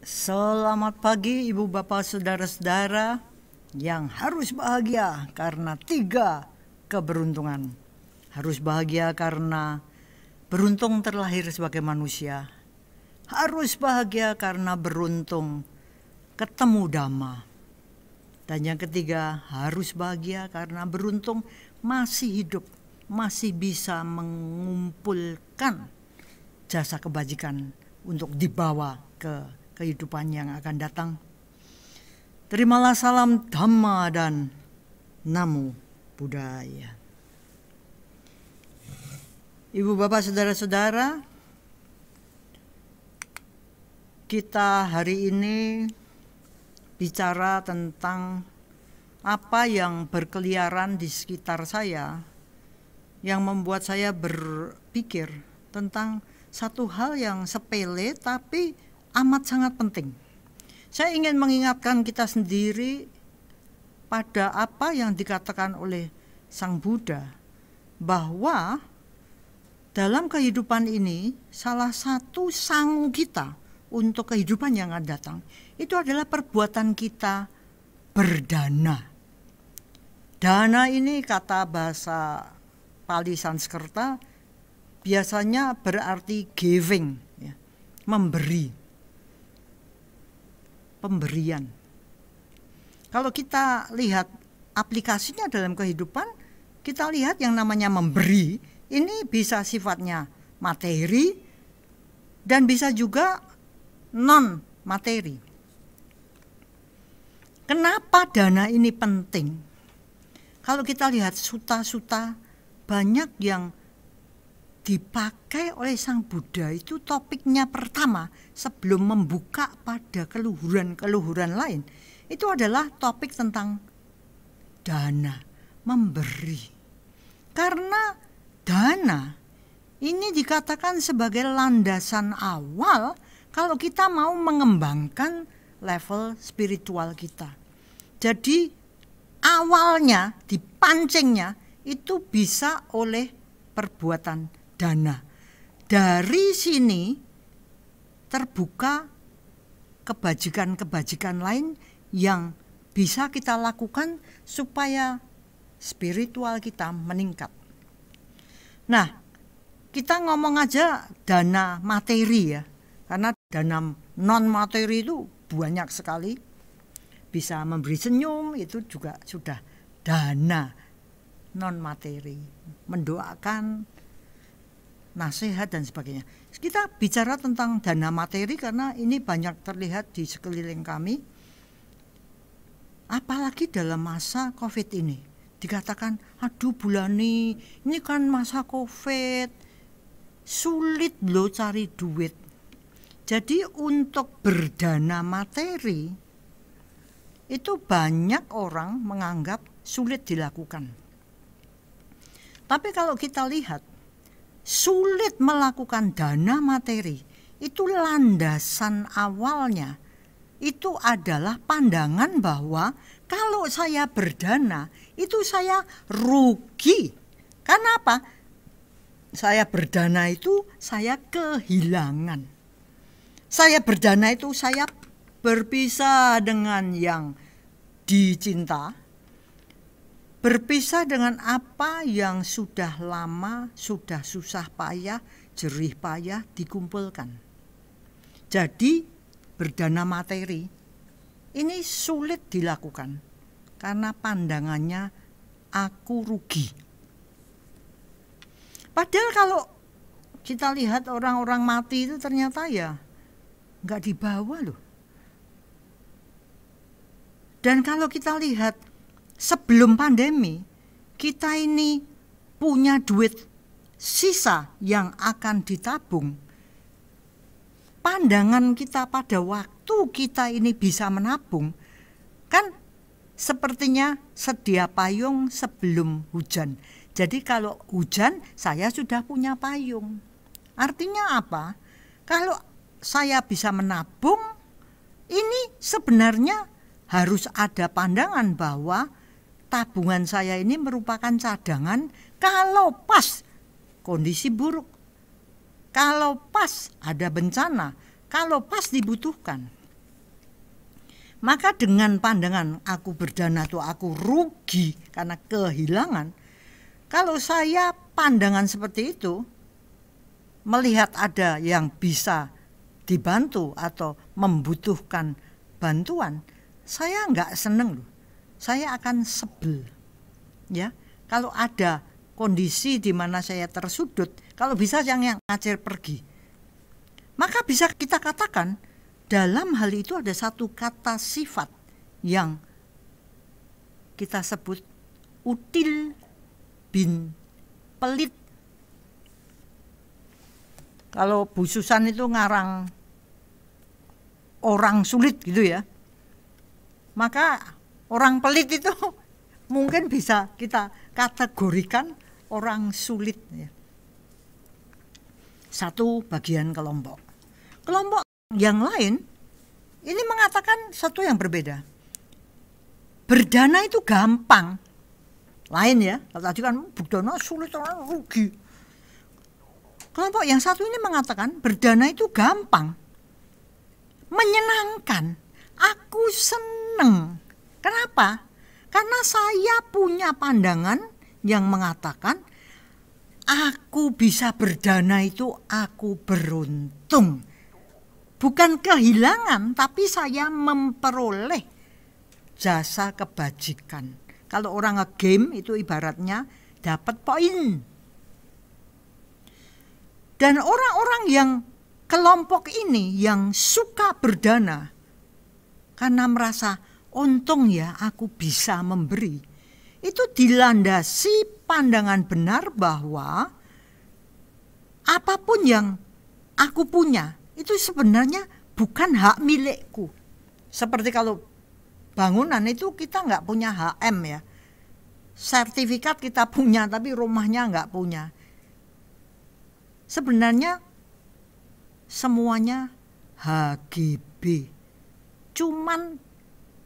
Selamat pagi Ibu Bapak Saudara-saudara yang harus bahagia karena 3 keberuntungan. Harus bahagia karena beruntung terlahir sebagai manusia. Harus bahagia karena beruntung ketemu Dhamma. Dan yang ketiga, harus bahagia karena beruntung masih hidup, masih bisa mengumpulkan jasa kebajikan untuk dibawa ke kehidupan yang akan datang. Terimalah salam Dhamma dan Namo Buddhaya. Ibu bapak saudara-saudara, kita hari ini bicara tentang apa yang berkeliaran di sekitar saya yang membuat saya berpikir tentang satu hal yang sepele tapi amat sangat penting. Saya ingin mengingatkan kita sendiri pada apa yang dikatakan oleh Sang Buddha, bahwa dalam kehidupan ini salah satu sangu kita untuk kehidupan yang akan datang itu adalah perbuatan kita berdana. Dana ini kata bahasa Pali Sanskerta biasanya berarti giving, ya, memberi. Pemberian. Kalau kita lihat aplikasinya dalam kehidupan, kita lihat yang namanya memberi ini bisa sifatnya materi dan bisa juga non materi. Kenapa dana ini penting? Kalau kita lihat suta-suta banyak yang dipakai oleh Sang Buddha itu topiknya pertama sebelum membuka pada keluhuran-keluhuran lain itu adalah topik tentang dana, memberi. Karena dana ini dikatakan sebagai landasan awal kalau kita mau mengembangkan level spiritual kita. Jadi awalnya dipancingnya itu bisa oleh perbuatan dana. Dari sini terbuka kebajikan-kebajikan lain yang bisa kita lakukan supaya spiritual kita meningkat. Nah, kita ngomong aja dana materi ya, karena dana non materi itu banyak sekali. Bisa memberi senyum itu juga sudah dana non materi, mendoakan, nasihat dan sebagainya. Kita bicara tentang dana materi karena ini banyak terlihat di sekeliling kami. Apalagi dalam masa Covid ini. Dikatakan, aduh Bulani, ini kan masa Covid, sulit loh cari duit. Jadi untuk berdana materi itu banyak orang menganggap sulit dilakukan. Tapi kalau kita lihat sulit melakukan dana materi itu landasan awalnya itu adalah pandangan bahwa kalau saya berdana itu saya rugi. Karena apa? Saya berdana itu saya kehilangan. Saya berdana itu saya berpisah dengan yang dicinta, berpisah dengan apa yang sudah lama, sudah susah payah, jerih payah dikumpulkan. Jadi berdana materi ini sulit dilakukan karena pandangannya aku rugi. Padahal kalau kita lihat orang-orang mati itu ternyata ya nggak dibawa loh. Dan kalau kita lihat sebelum pandemi, kita ini punya duit sisa yang akan ditabung. Pandangan kita pada waktu kita ini bisa menabung, kan sepertinya sedia payung sebelum hujan. Jadi kalau hujan, saya sudah punya payung. Artinya apa? Kalau saya bisa menabung, ini sebenarnya harus ada pandangan bahwa tabungan saya ini merupakan cadangan kalau pas kondisi buruk, kalau pas ada bencana, kalau pas dibutuhkan. Maka dengan pandangan aku berdana itu aku rugi karena kehilangan. Kalau saya pandangan seperti itu, melihat ada yang bisa dibantu atau membutuhkan bantuan, saya nggak seneng loh. Saya akan sebel. Ya, kalau ada kondisi di mana saya tersudut, kalau bisa yang ngajir pergi. Maka bisa kita katakan dalam hal itu ada satu kata sifat yang kita sebut util bin pelit. Kalau Bu Susan itu ngarang orang sulit gitu ya. Maka orang pelit itu mungkin bisa kita kategorikan orang sulit ya. Satu bagian kelompok. Kelompok yang lain ini mengatakan satu yang berbeda. Berdana itu gampang. Lain ya, tadi kan berdana sulit, orang rugi. Kelompok yang satu ini mengatakan berdana itu gampang. Menyenangkan. Aku seneng. Kenapa? Karena saya punya pandangan yang mengatakan aku bisa berdana itu aku beruntung. Bukan kehilangan, tapi saya memperoleh jasa kebajikan. Kalau orang nge-game itu ibaratnya dapat poin. Dan orang-orang yang kelompok ini yang suka berdana karena merasa untung ya aku bisa memberi. Itu dilandasi pandangan benar bahwa apapun yang aku punya itu sebenarnya bukan hak milikku. Seperti kalau bangunan itu kita nggak punya HM ya. Sertifikat kita punya tapi rumahnya nggak punya. Sebenarnya semuanya HGB. Cuman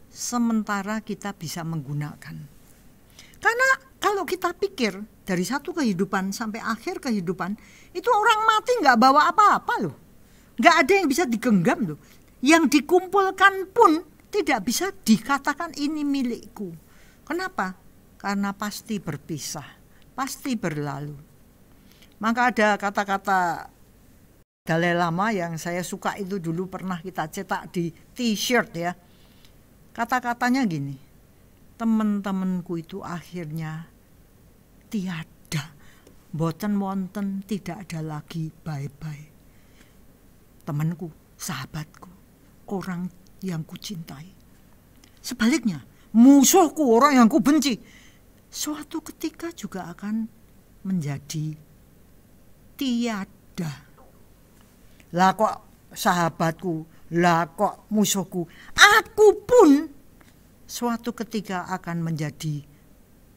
sementara kita bisa menggunakan. Karena kalau kita pikir dari satu kehidupan sampai akhir kehidupan, itu orang mati nggak bawa apa-apa loh. Nggak ada yang bisa digenggam loh. Yang dikumpulkan pun tidak bisa dikatakan ini milikku. Kenapa? Karena pasti berpisah, pasti berlalu. Maka ada kata-kata Dalai Lama yang saya suka itu dulu pernah kita cetak di t-shirt ya. Kata-katanya gini, teman-temanku itu akhirnya tiada, boten wonten, tidak ada lagi bye-bye. Temanku, sahabatku, orang yang kucintai. Sebaliknya, musuhku, orang yang kubenci, suatu ketika juga akan menjadi tiada. Lah kok sahabatku, lah kok musuhku, aku pun suatu ketika akan menjadi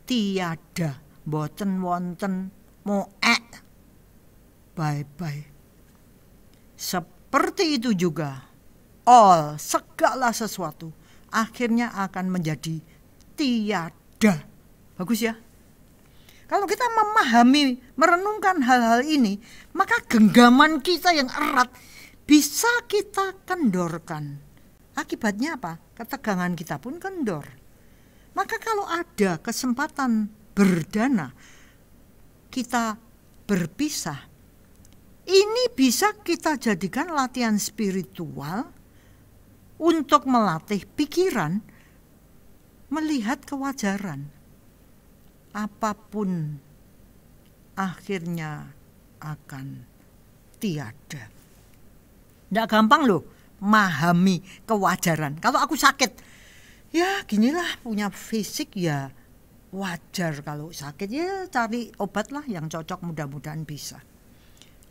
tiada, boten wonten, moek, bye-bye. Seperti itu juga, segala sesuatu akhirnya akan menjadi tiada. Bagus ya? Kalau kita memahami, merenungkan hal-hal ini, maka genggaman kita yang erat bisa kita kendorkan. Akibatnya apa? Ketegangan kita pun kendor. Maka kalau ada kesempatan berdana, kita berpisah, ini bisa kita jadikan latihan spiritual untuk melatih pikiran melihat kewajaran. Apapun akhirnya akan tiada. Tidak gampang loh memahami kewajaran. Kalau aku sakit, ya ginilah punya fisik ya wajar kalau sakit. Ya cari obat lah yang cocok, mudah-mudahan bisa.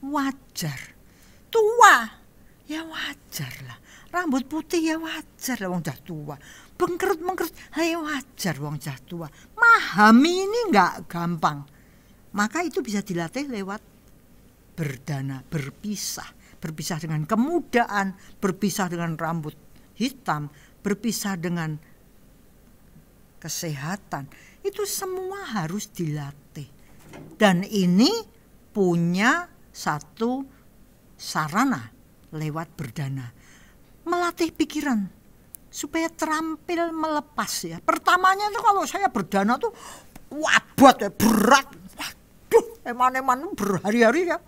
Wajar. Tua, ya wajar lah. Rambut putih ya wajar lah, wong dah tua. Bengkerut-bengkerut, ya wajar wong dah tua. Memahami ini nggak gampang. Maka itu bisa dilatih lewat berdana, berpisah. Berpisah dengan kemudaan, berpisah dengan rambut hitam, berpisah dengan kesehatan. Itu semua harus dilatih. Dan ini punya satu sarana lewat berdana. Melatih pikiran. supaya terampil melepas ya. Pertamanya itu kalau saya berdana tuh wabot ya, berat. Waduh, eman-eman berhari-hari ya.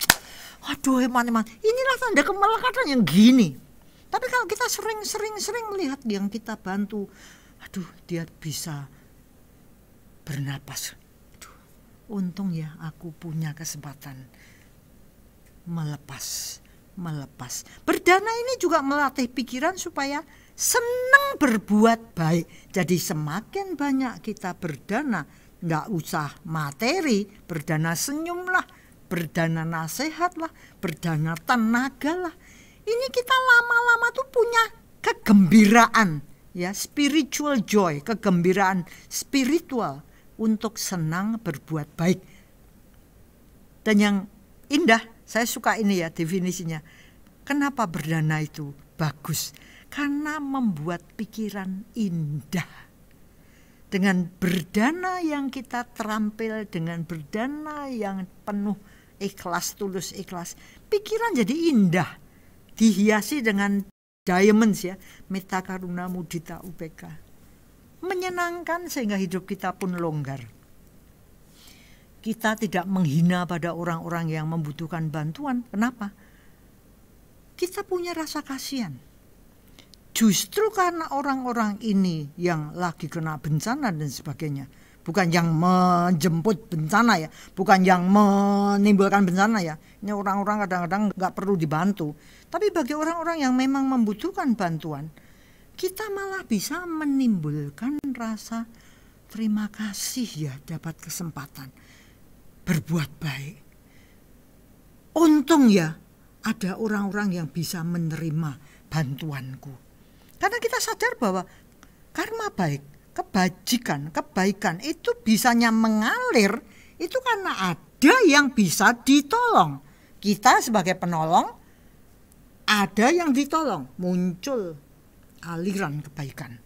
Waduh, eman-eman. Inilah tanda kemelekatan yang gini. Tapi kalau kita sering melihat yang kita bantu, aduh, dia bisa bernapas. Aduh, untung ya aku punya kesempatan melepas. Berdana ini juga melatih pikiran supaya senang berbuat baik. Jadi semakin banyak kita berdana, nggak usah materi, berdana senyumlah, berdana nasihatlah, berdana tenagalah. Ini kita lama-lama tuh punya kegembiraan, ya, spiritual joy, kegembiraan spiritual untuk senang berbuat baik. Dan yang indah, saya suka ini ya definisinya. Kenapa berdana itu bagus? Karena membuat pikiran indah. Dengan berdana yang kita terampil, dengan berdana yang penuh ikhlas, tulus ikhlas, pikiran jadi indah. Dihiasi dengan diamonds ya, metta karuna mudita UPK. Menyenangkan sehingga hidup kita pun longgar. Kita tidak menghina pada orang-orang yang membutuhkan bantuan. Kenapa? Kita punya rasa kasihan. Justru karena orang-orang ini yang lagi kena bencana dan sebagainya, bukan yang menjemput bencana ya, bukan yang menimbulkan bencana ya. Ini orang-orang kadang-kadang nggak perlu dibantu. Tapi bagi orang-orang yang memang membutuhkan bantuan, kita malah bisa menimbulkan rasa terima kasih ya dapat kesempatan berbuat baik. Untung ya ada orang-orang yang bisa menerima bantuanku. Karena kita sadar bahwa karma baik, kebaikan itu bisanya mengalir itu karena ada yang bisa ditolong. Kita sebagai penolong, ada yang ditolong, muncul aliran kebaikan.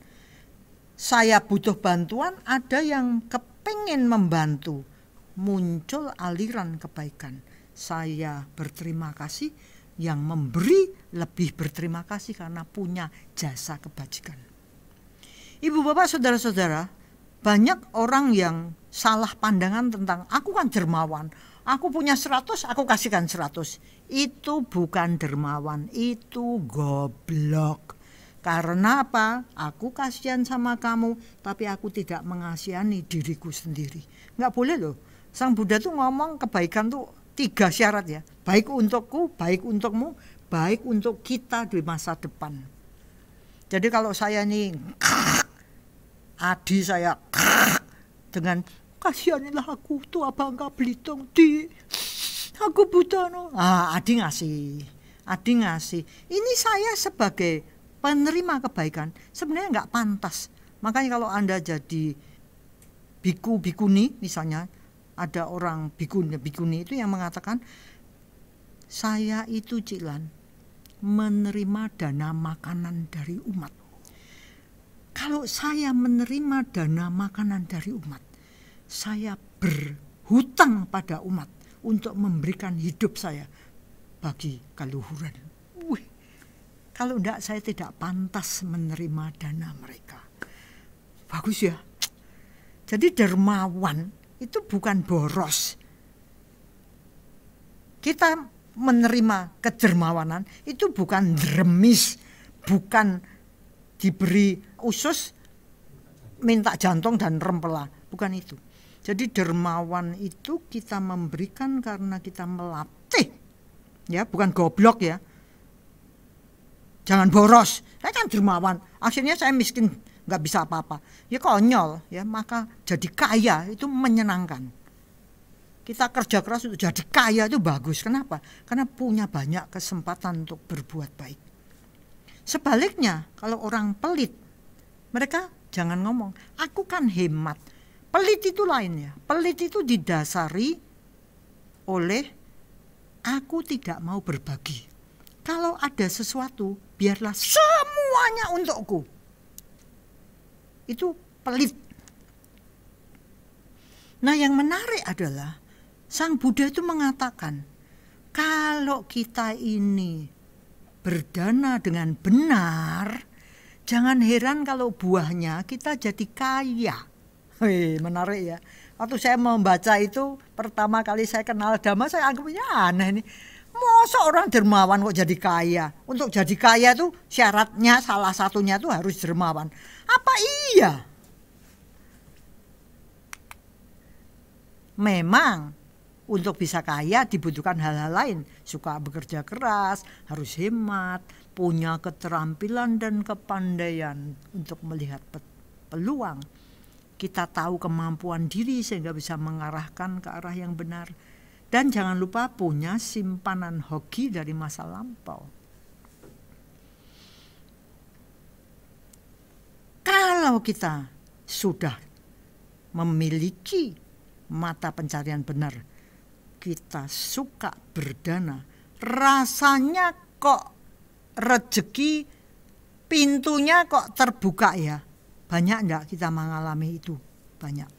Saya butuh bantuan, ada yang kepengen membantu, muncul aliran kebaikan. Saya berterima kasih, yang memberi lebih berterima kasih karena punya jasa kebajikan. Ibu bapak saudara-saudara, banyak orang yang salah pandangan tentang aku kan dermawan, aku punya 100, aku kasihkan 100. Itu bukan dermawan, itu goblok. Karena apa? Aku kasihan sama kamu, tapi aku tidak mengasihani diriku sendiri. Nggak boleh loh. Sang Buddha tuh ngomong kebaikan tuh 3 syarat ya. Baik untukku, baik untukmu, baik untuk kita di masa depan. Jadi kalau saya nih, Adi saya dengan kasihanilah aku tuh Bangka Belitung di aku buta no. Adi ngasih. Ini saya sebagai penerima kebaikan sebenarnya nggak pantas. Makanya kalau Anda jadi biku bikuni misalnya, ada orang bikuni itu yang mengatakan saya itu Cilan menerima dana makanan dari umat. Kalau saya menerima dana makanan dari umat, saya berhutang pada umat untuk memberikan hidup saya bagi keluhuran. Kalau enggak, saya tidak pantas menerima dana mereka. Bagus ya. Jadi dermawan itu bukan boros. Kita menerima kedermawanan itu bukan dremis, bukan diberi usus, minta jantung dan rempela, bukan itu. Jadi dermawan itu kita memberikan karena kita melatih, ya, bukan goblok ya. Jangan boros, saya kan dermawan, akhirnya saya miskin, nggak bisa apa-apa. Ya konyol, ya, maka jadi kaya itu menyenangkan. Kita kerja keras untuk jadi kaya itu bagus. Kenapa? Karena punya banyak kesempatan untuk berbuat baik. Sebaliknya, kalau orang pelit, mereka jangan ngomong, aku kan hemat. Pelit itu lainnya. Pelit itu didasari oleh aku tidak mau berbagi. Kalau ada sesuatu, biarlah semuanya untukku. Itu pelit. Nah, yang menarik adalah Sang Buddha itu mengatakan, kalau kita ini berdana dengan benar, Jangan heran kalau buahnya kita jadi kaya. Menarik ya. Waktu saya membaca itu, pertama kali saya kenal Dhamma, saya anggapnya aneh nih. Masa orang dermawan kok jadi kaya? Untuk jadi kaya itu syaratnya salah satunya itu harus dermawan. Apa iya? Memang untuk bisa kaya dibutuhkan hal-hal lain. Suka bekerja keras, harus hemat, punya keterampilan dan kepandaian untuk melihat peluang. Kita tahu kemampuan diri sehingga bisa mengarahkan ke arah yang benar. Dan jangan lupa punya simpanan hoki dari masa lampau. Kalau kita sudah memiliki mata pencarian benar, kita suka berdana, rasanya kok rezeki pintunya kok terbuka ya. Banyak enggak kita mengalami itu? Banyak.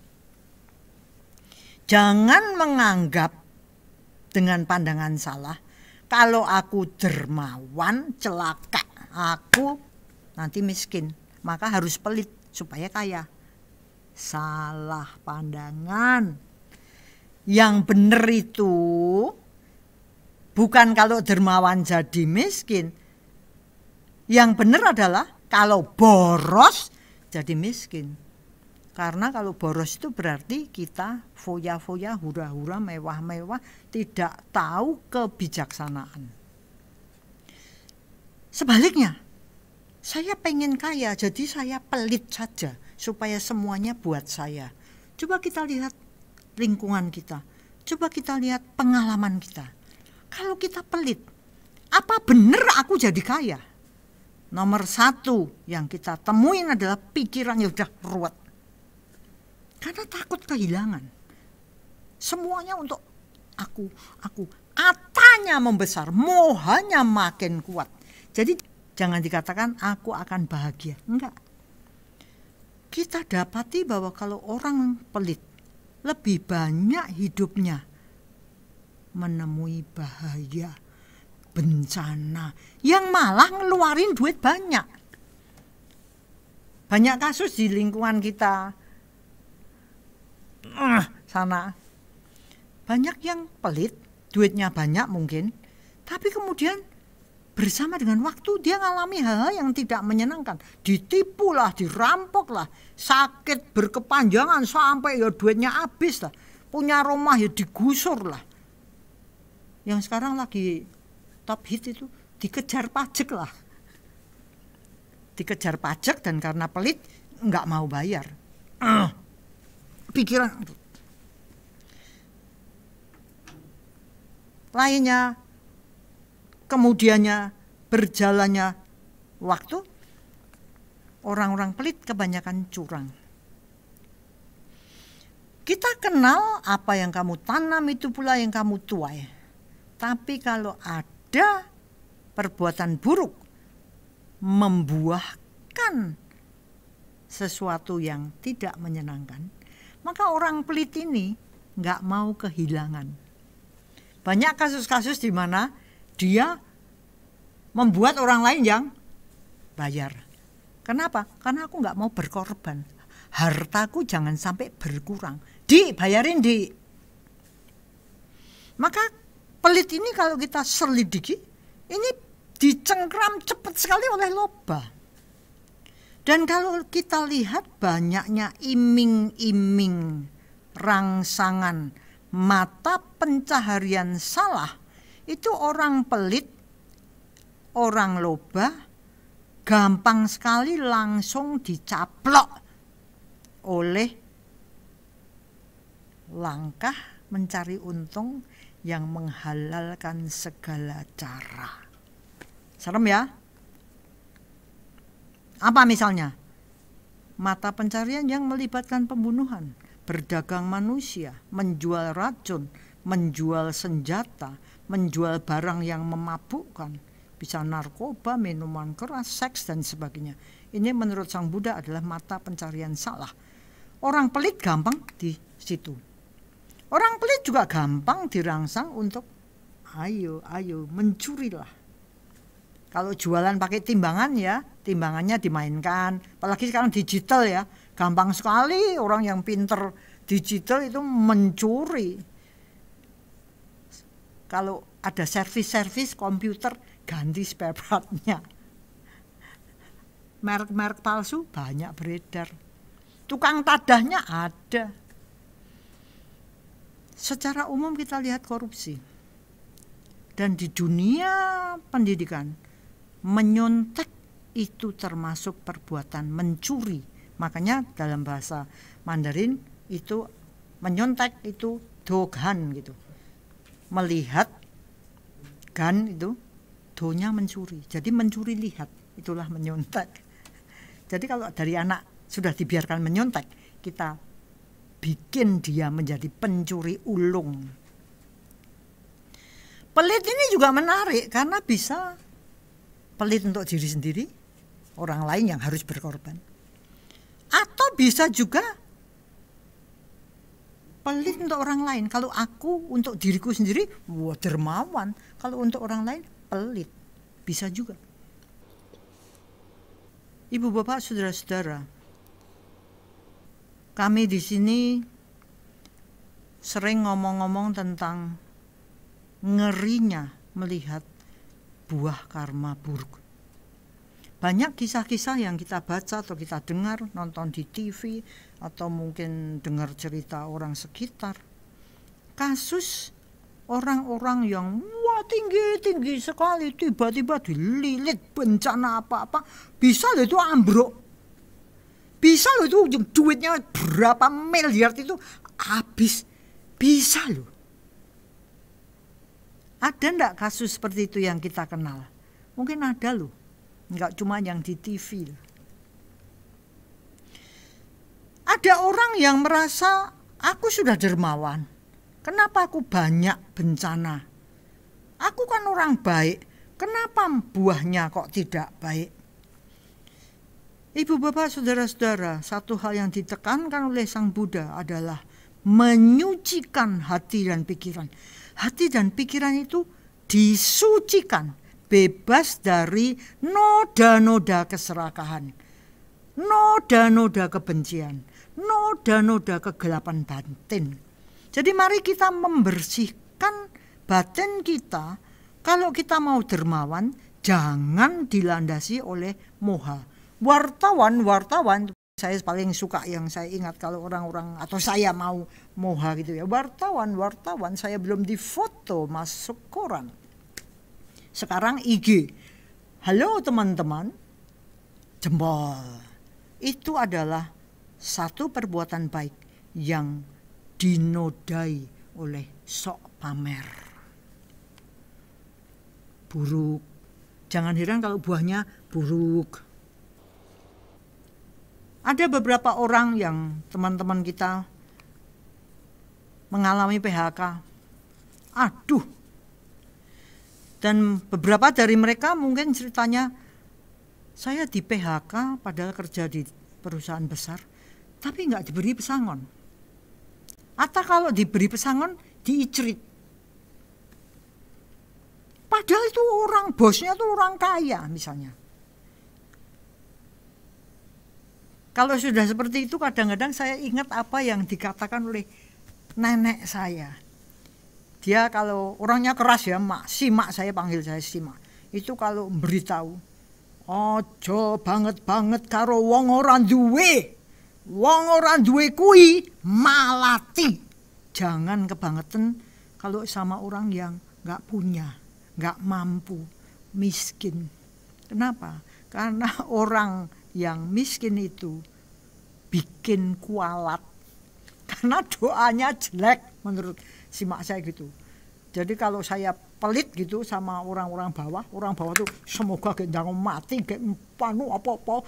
Jangan menganggap dengan pandangan salah, kalau aku dermawan, celaka, aku nanti miskin, maka harus pelit supaya kaya. Salah pandangan. Yang benar itu bukan kalau dermawan jadi miskin. Yang benar adalah kalau boros jadi miskin. Karena kalau boros itu berarti kita foya-foya, hura-hura, mewah-mewah, tidak tahu kebijaksanaan. Sebaliknya, saya pengen kaya, jadi saya pelit saja supaya semuanya buat saya. Coba kita lihat lingkungan kita, coba kita lihat pengalaman kita. Kalau kita pelit, apa benar aku jadi kaya? Nomor satu yang kita temuin adalah pikiran yang udah ruwet. Karena takut kehilangan. Semuanya untuk aku. Atanya membesar, mohanya makin kuat. Jadi jangan dikatakan aku akan bahagia. Enggak. Kita dapati bahwa kalau orang pelit, lebih banyak hidupnya menemui bahaya, bencana, yang malah ngeluarin duit banyak. Banyak kasus di lingkungan kita sana, banyak yang pelit, duitnya banyak mungkin, tapi kemudian bersama dengan waktu dia ngalami hal-hal yang tidak menyenangkan, ditipu lah, dirampok lah, sakit berkepanjangan sampai ya duitnya habis lah, punya rumah ya digusur lah. Yang sekarang lagi top hit itu dikejar pajak lah, dikejar pajak dan karena pelit nggak mau bayar. Pikiran lainnya, kemudiannya berjalannya waktu, orang-orang pelit kebanyakan curang. Kita kenal apa yang kamu tanam itu pula yang kamu tuai. Tapi kalau ada perbuatan buruk membuahkan sesuatu yang tidak menyenangkan, maka orang pelit ini nggak mau kehilangan. Banyak kasus-kasus di mana dia membuat orang lain yang bayar. Kenapa? Karena aku nggak mau berkorban. Hartaku jangan sampai berkurang. Bayarin di. Maka pelit ini kalau kita selidiki, ini dicengkram cepat sekali oleh lobah. Dan kalau kita lihat banyaknya iming-iming, rangsangan, mata pencaharian salah, itu orang pelit, orang lobah, gampang sekali langsung dicaplok oleh langkah mencari untung yang menghalalkan segala cara. Serem ya? Apa misalnya? Mata pencarian yang melibatkan pembunuhan, berdagang manusia, menjual racun, menjual senjata, menjual barang yang memabukkan, bisa narkoba, minuman keras, seks dan sebagainya. Ini menurut Sang Buddha adalah mata pencarian salah. Orang pelit gampang di situ. Orang pelit juga gampang dirangsang untuk ayo mencurilah. Kalau jualan pakai timbangan ya timbangannya dimainkan. Apalagi sekarang digital ya, gampang sekali orang yang pinter digital itu mencuri. Kalau ada servis-servis komputer, ganti spare part-nya. Merek-merek palsu banyak beredar. Tukang tadahnya ada. Secara umum kita lihat korupsi. Dan di dunia pendidikan, menyontek itu termasuk perbuatan mencuri. Makanya dalam bahasa Mandarin itu menyontek itu dogan gitu. Melihat gan itu donya mencuri. Jadi mencuri lihat, itulah menyontek. Jadi kalau dari anak sudah dibiarkan menyontek, kita bikin dia menjadi pencuri ulung. Pelit ini juga menarik karena bisa pelit untuk diri sendiri, orang lain yang harus berkorban. Atau bisa juga pelit untuk orang lain. Kalau aku untuk diriku sendiri, wah dermawan. Kalau untuk orang lain, pelit. Bisa juga. Ibu bapak, saudara-saudara, kami di sini sering ngomong-ngomong tentang ngerinya melihat buah karma buruk. Banyak kisah-kisah yang kita baca atau kita dengar, nonton di TV, atau mungkin dengar cerita orang sekitar. Kasus orang-orang yang tinggi-tinggi sekali, tiba-tiba dililit bencana apa-apa, bisa loh itu ambruk. Bisa loh itu duitnya berapa miliar itu habis. Bisa loh. Ada enggak kasus seperti itu yang kita kenal? Mungkin ada loh. Enggak cuma yang di TV. Ada orang yang merasa aku sudah dermawan. Kenapa aku banyak bencana? Aku kan orang baik. Kenapa buahnya kok tidak baik? Ibu bapak saudara-saudara, satu hal yang ditekankan oleh Sang Buddha adalah menyucikan hati dan pikiran. Hati dan pikiran itu disucikan, bebas dari noda-noda keserakahan, noda-noda kebencian, noda-noda kegelapan batin. Jadi mari kita membersihkan batin kita. Kalau kita mau dermawan, jangan dilandasi oleh moha. Wartawan, saya paling suka yang saya ingat kalau orang-orang atau saya mau moha gitu ya. Wartawan, saya belum difoto masuk koran. Sekarang IG. Halo teman-teman, jempol. Itu adalah satu perbuatan baik yang dinodai oleh sok pamer. Buruk. Jangan heran kalau buahnya buruk. Ada beberapa orang yang teman-teman kita mengalami PHK. Aduh. Dan beberapa dari mereka mungkin ceritanya, saya di PHK padahal kerja di perusahaan besar, tapi nggak diberi pesangon. Atau kalau diberi pesangon, diicrit. Padahal itu orang, bosnya itu orang kaya misalnya. Kalau sudah seperti itu kadang-kadang saya ingat apa yang dikatakan oleh nenek saya. Dia kalau orangnya keras ya, si mak saya panggil saya si mak. Itu kalau beritahu, ojo banget-banget karo wong ora duwe. Wong ora duwe kuwi malati. Jangan kebangetan kalau sama orang yang nggak punya, nggak mampu, miskin. Kenapa? Karena orang yang miskin itu bikin kualat. Karena doanya jelek menurut si mak saya gitu. Jadi kalau saya pelit gitu sama orang-orang bawah tuh semoga jangan mati, panu apa-apa,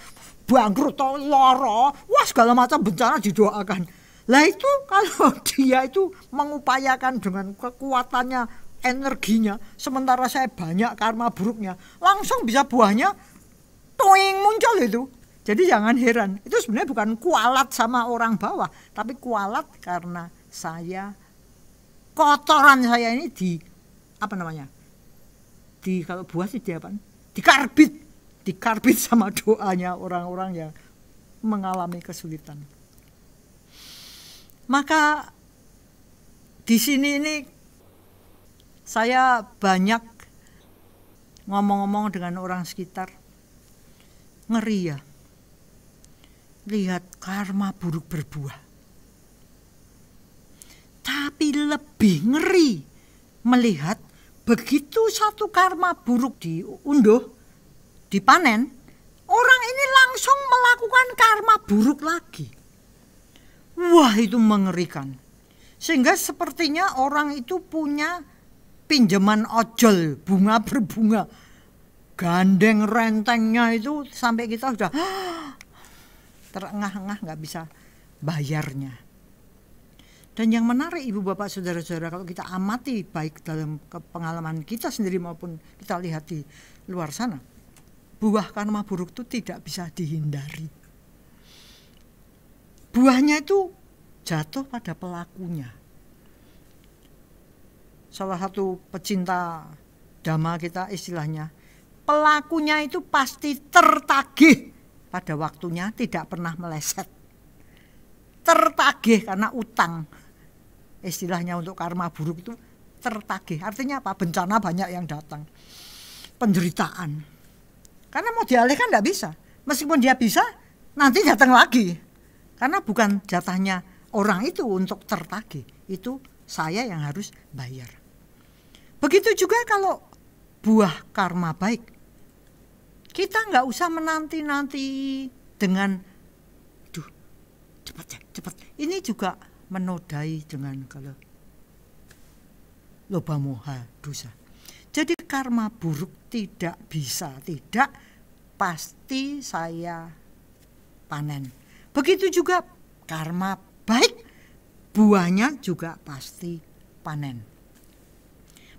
bangkrut atau lara, wah segala macam bencana didoakan. Lah itu kalau dia itu mengupayakan dengan kekuatannya, energinya, sementara saya banyak karma buruknya, langsung bisa buahnya toing muncul itu. Jadi jangan heran, itu sebenarnya bukan kualat sama orang bawah, tapi kualat karena saya, kotoran saya ini di, apa namanya, di kalau buah sih di apa? Dikarbit, dikarbit sama doanya orang-orang yang mengalami kesulitan. Maka di sini ini saya banyak ngomong-ngomong dengan orang sekitar, ngeri ya, lihat karma buruk berbuah. Tapi lebih ngeri melihat begitu satu karma buruk diunduh, dipanen, orang ini langsung melakukan karma buruk lagi. Wah, itu mengerikan. Sehingga sepertinya orang itu punya pinjaman ojol, bunga berbunga, gandeng rentengnya itu sampai kita sudah terengah-engah nggak bisa bayarnya. Dan yang menarik ibu bapak saudara-saudara, kalau kita amati baik dalam pengalaman kita sendiri maupun kita lihat di luar sana, buah karma buruk itu tidak bisa dihindari. Buahnya itu jatuh pada pelakunya. Salah satu pecinta dhamma kita istilahnya, pelakunya itu pasti tertagih pada waktunya, tidak pernah meleset. Tertagih karena utang. Istilahnya untuk karma buruk itu tertagih. Artinya apa? Bencana banyak yang datang. Penderitaan. Karena mau dialihkan tidak bisa. Meskipun dia bisa, nanti datang lagi. Karena bukan jatahnya orang itu untuk tertagih. Itu saya yang harus bayar. Begitu juga kalau buah karma baik. Kita nggak usah menanti-nanti dengan, duh, cepat. Ini juga menodai dengan kalau loba moha dosa. Jadi karma buruk tidak pasti saya panen. Begitu juga karma baik, buahnya juga pasti panen.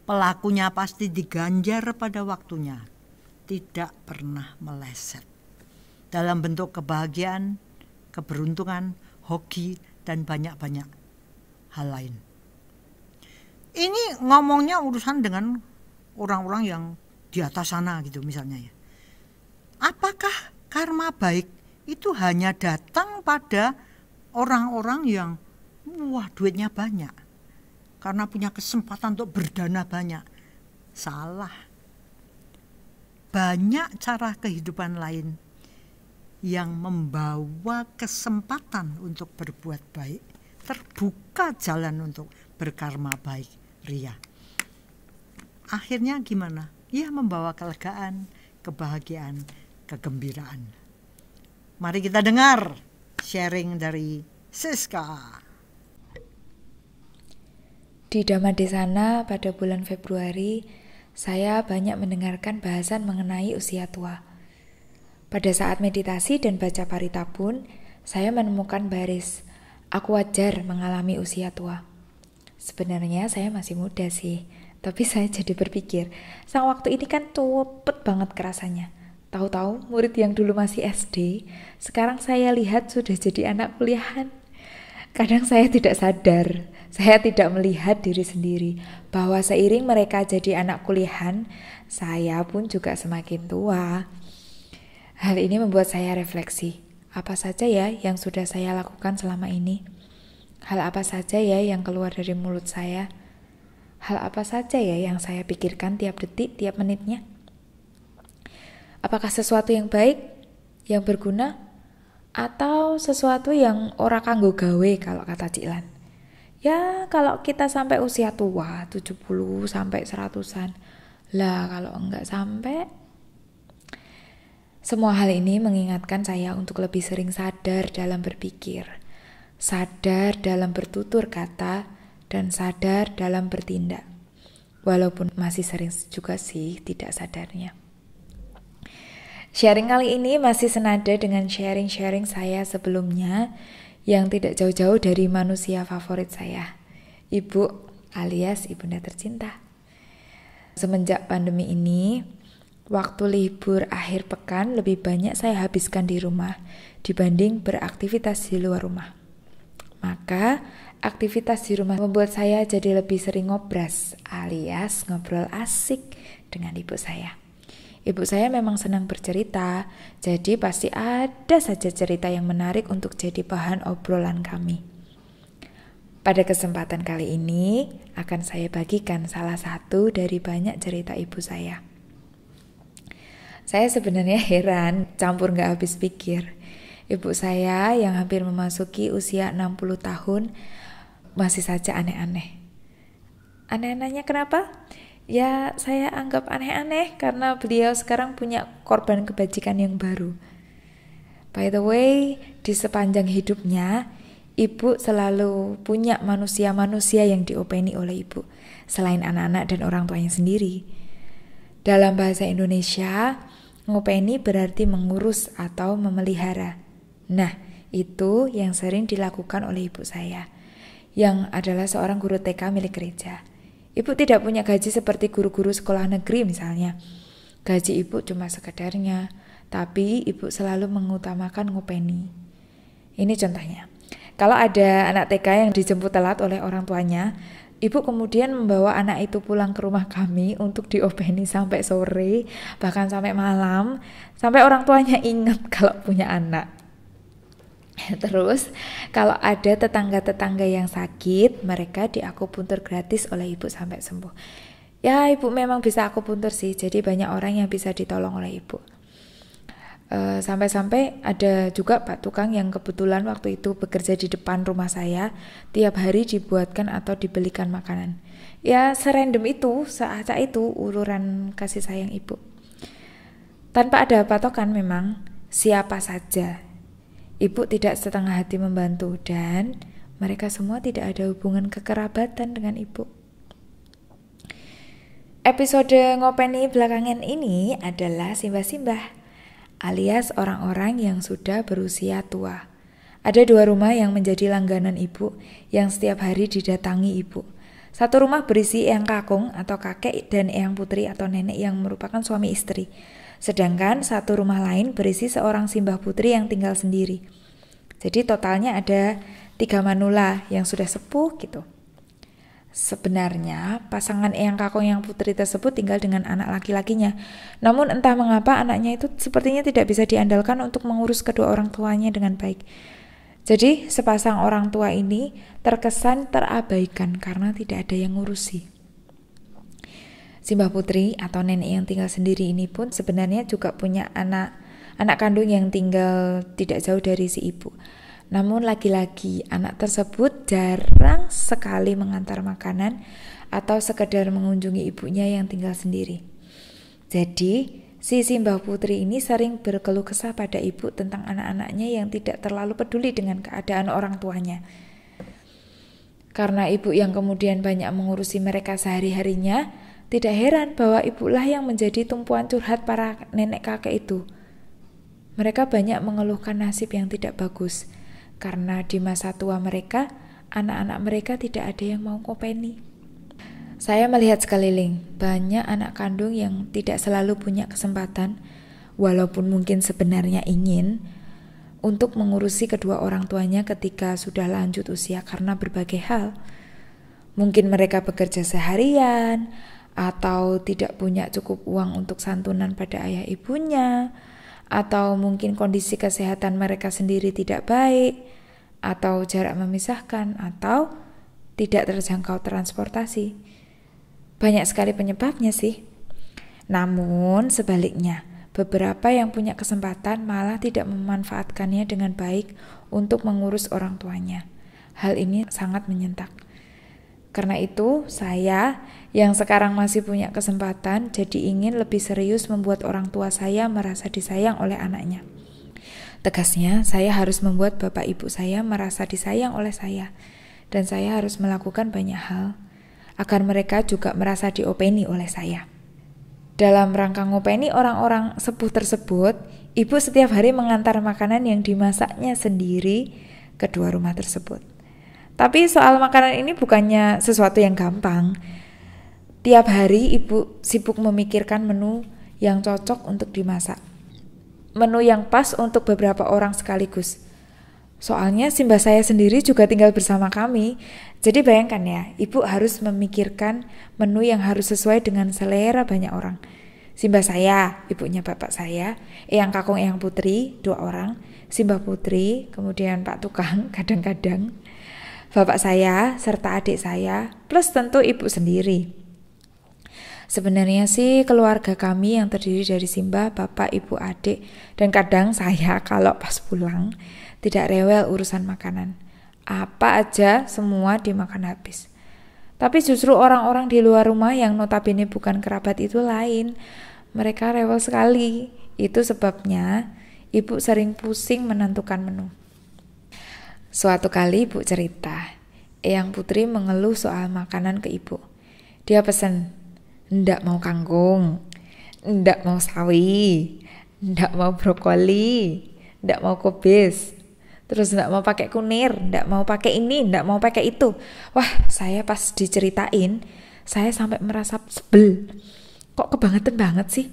Pelakunya pasti diganjar pada waktunya, tidak pernah meleset. Dalam bentuk kebahagiaan, keberuntungan, hoki, dan banyak-banyak hal lain. Ini ngomongnya urusan dengan orang-orang yang di atas sana gitu misalnya ya. Apakah karma baik itu hanya datang pada orang-orang yang wah duitnya banyak, karena punya kesempatan untuk berdana banyak? Salah. Banyak cara kehidupan lain yang membawa kesempatan untuk berbuat baik, terbuka jalan untuk berkarma baik, ria. Akhirnya gimana? Ya membawa kelegaan, kebahagiaan, kegembiraan. Mari kita dengar sharing dari Siska. Di Dhammadesana pada bulan Februari, saya banyak mendengarkan bahasan mengenai usia tua. Pada saat meditasi dan baca parita pun, saya menemukan baris, aku wajar mengalami usia tua. Sebenarnya saya masih muda sih, tapi saya jadi berpikir, sang waktu ini kan cepet banget kerasanya. Tahu-tahu murid yang dulu masih SD, sekarang saya lihat sudah jadi anak kuliahan. Kadang saya tidak sadar, saya tidak melihat diri sendiri, bahwa seiring mereka jadi anak kuliahan, saya pun juga semakin tua. Hal ini membuat saya refleksi, apa saja ya yang sudah saya lakukan selama ini? Hal apa saja ya yang keluar dari mulut saya? Hal apa saja ya yang saya pikirkan tiap detik, tiap menitnya? Apakah sesuatu yang baik, yang berguna, atau sesuatu yang ora kanggo gawe kalau kata Ciklan? Ya kalau kita sampai usia tua, 70 sampai 100-an. Lah kalau enggak sampai. Semua hal ini mengingatkan saya untuk lebih sering sadar dalam berpikir, sadar dalam bertutur kata, dan sadar dalam bertindak. Walaupun masih sering juga sih tidak sadarnya. Sharing kali ini masih senada dengan sharing-sharing saya sebelumnya yang tidak jauh-jauh dari manusia favorit saya, Ibu alias Ibunda tercinta. Semenjak pandemi ini, waktu libur akhir pekan lebih banyak saya habiskan di rumah dibanding beraktivitas di luar rumah. Maka aktivitas di rumah membuat saya jadi lebih sering ngobras alias ngobrol asik dengan ibu saya. Ibu saya memang senang bercerita, jadi pasti ada saja cerita yang menarik untuk jadi bahan obrolan kami. Pada kesempatan kali ini akan saya bagikan salah satu dari banyak cerita ibu saya. Saya sebenarnya heran, campur gak habis pikir. Ibu saya yang hampir memasuki usia 60 tahun masih saja aneh-aneh. Aneh-anehnya kenapa? Ya, saya anggap aneh-aneh karena beliau sekarang punya korban kebajikan yang baru. By the way, di sepanjang hidupnya, ibu selalu punya manusia-manusia yang diopeni oleh ibu, selain anak-anak dan orang tuanya sendiri. Dalam bahasa Indonesia, ngopeni berarti mengurus atau memelihara. Nah, itu yang sering dilakukan oleh ibu saya, yang adalah seorang guru TK milik gereja. Ibu tidak punya gaji seperti guru-guru sekolah negeri misalnya. Gaji ibu cuma sekedarnya, tapi ibu selalu mengutamakan ngopeni. Ini contohnya. Kalau ada anak TK yang dijemput telat oleh orang tuanya, ibu kemudian membawa anak itu pulang ke rumah kami untuk diopeni sampai sore, bahkan sampai malam, sampai orang tuanya ingat kalau punya anak. Terus, kalau ada tetangga-tetangga yang sakit, mereka diakupuntur gratis oleh ibu sampai sembuh. Ya, ibu memang bisa akupuntur sih, jadi banyak orang yang bisa ditolong oleh ibu. Sampai-sampai ada juga Pak Tukang yang kebetulan waktu itu bekerja di depan rumah saya, tiap hari dibuatkan atau dibelikan makanan. Ya, serandom itu, seacak itu uluran kasih sayang ibu. Tanpa ada patokan memang, siapa saja. Ibu tidak setengah hati membantu dan mereka semua tidak ada hubungan kekerabatan dengan ibu. Episode ngopeni belakangan ini adalah simbah-simbah, alias orang-orang yang sudah berusia tua. Ada 2 rumah yang menjadi langganan ibu yang setiap hari didatangi ibu. Satu rumah berisi eyang kakung atau kakek dan eyang putri atau nenek yang merupakan suami istri. Sedangkan satu rumah lain berisi seorang simbah putri yang tinggal sendiri. Jadi totalnya ada 3 manula yang sudah sepuh gitu. Sebenarnya pasangan eyang kakung yang putri tersebut tinggal dengan anak laki-lakinya. Namun entah mengapa anaknya itu sepertinya tidak bisa diandalkan untuk mengurus kedua orang tuanya dengan baik. Jadi sepasang orang tua ini terkesan terabaikan karena tidak ada yang ngurusi. Simbah putri atau nenek yang tinggal sendiri ini pun sebenarnya juga punya anak kandung yang tinggal tidak jauh dari si ibu. Namun lagi-lagi anak tersebut jarang sekali mengantar makanan atau sekedar mengunjungi ibunya yang tinggal sendiri. Jadi si simbah putri ini sering berkeluh kesah pada ibu tentang anak-anaknya yang tidak terlalu peduli dengan keadaan orang tuanya. Karena ibu yang kemudian banyak mengurusi mereka sehari-harinya, tidak heran bahwa ibulah yang menjadi tumpuan curhat para nenek kakek itu. Mereka banyak mengeluhkan nasib yang tidak bagus, karena di masa tua mereka, anak-anak mereka tidak ada yang mau ngopeni. Saya melihat sekeliling, banyak anak kandung yang tidak selalu punya kesempatan, walaupun mungkin sebenarnya ingin, untuk mengurusi kedua orang tuanya ketika sudah lanjut usia karena berbagai hal. Mungkin mereka bekerja seharian, atau tidak punya cukup uang untuk santunan pada ayah ibunya, atau mungkin kondisi kesehatan mereka sendiri tidak baik, atau jarak memisahkan, atau tidak terjangkau transportasi. Banyak sekali penyebabnya sih. Namun sebaliknya, beberapa yang punya kesempatan malah tidak memanfaatkannya dengan baik untuk mengurus orang tuanya. Hal ini sangat menyentak. Karena itu, saya yang sekarang masih punya kesempatan jadi ingin lebih serius membuat orang tua saya merasa disayang oleh anaknya. Tegasnya, saya harus membuat bapak ibu saya merasa disayang oleh saya, dan saya harus melakukan banyak hal agar mereka juga merasa diopeni oleh saya. Dalam rangka ngopeni orang-orang sepuh tersebut, ibu setiap hari mengantar makanan yang dimasaknya sendiri ke 2 rumah tersebut. Tapi soal makanan ini bukannya sesuatu yang gampang. Tiap hari ibu sibuk memikirkan menu yang cocok untuk dimasak. Menu yang pas untuk beberapa orang sekaligus. Soalnya simbah saya sendiri juga tinggal bersama kami. Jadi bayangkan ya, ibu harus memikirkan menu yang harus sesuai dengan selera banyak orang. Simbah saya, ibunya bapak saya, eyang kakung, eyang putri, 2 orang, simbah putri, kemudian pak tukang kadang-kadang, bapak saya, serta adik saya, plus tentu ibu sendiri. Sebenarnya sih keluarga kami yang terdiri dari simbah, bapak, ibu, adik, dan kadang saya kalau pas pulang tidak rewel urusan makanan. Apa aja semua dimakan habis. Tapi justru orang-orang di luar rumah yang notabene bukan kerabat itu lain. Mereka rewel sekali. Itu sebabnya ibu sering pusing menentukan menu. Suatu kali ibu cerita, eyang putri mengeluh soal makanan ke ibu. Dia pesen, ndak mau kangkung, ndak mau sawi, ndak mau brokoli, ndak mau kubis, terus ndak mau pakai kunir, ndak mau pakai ini, ndak mau pakai itu. Wah, saya pas diceritain, saya sampai merasa sebel. Kok kebangetan banget sih?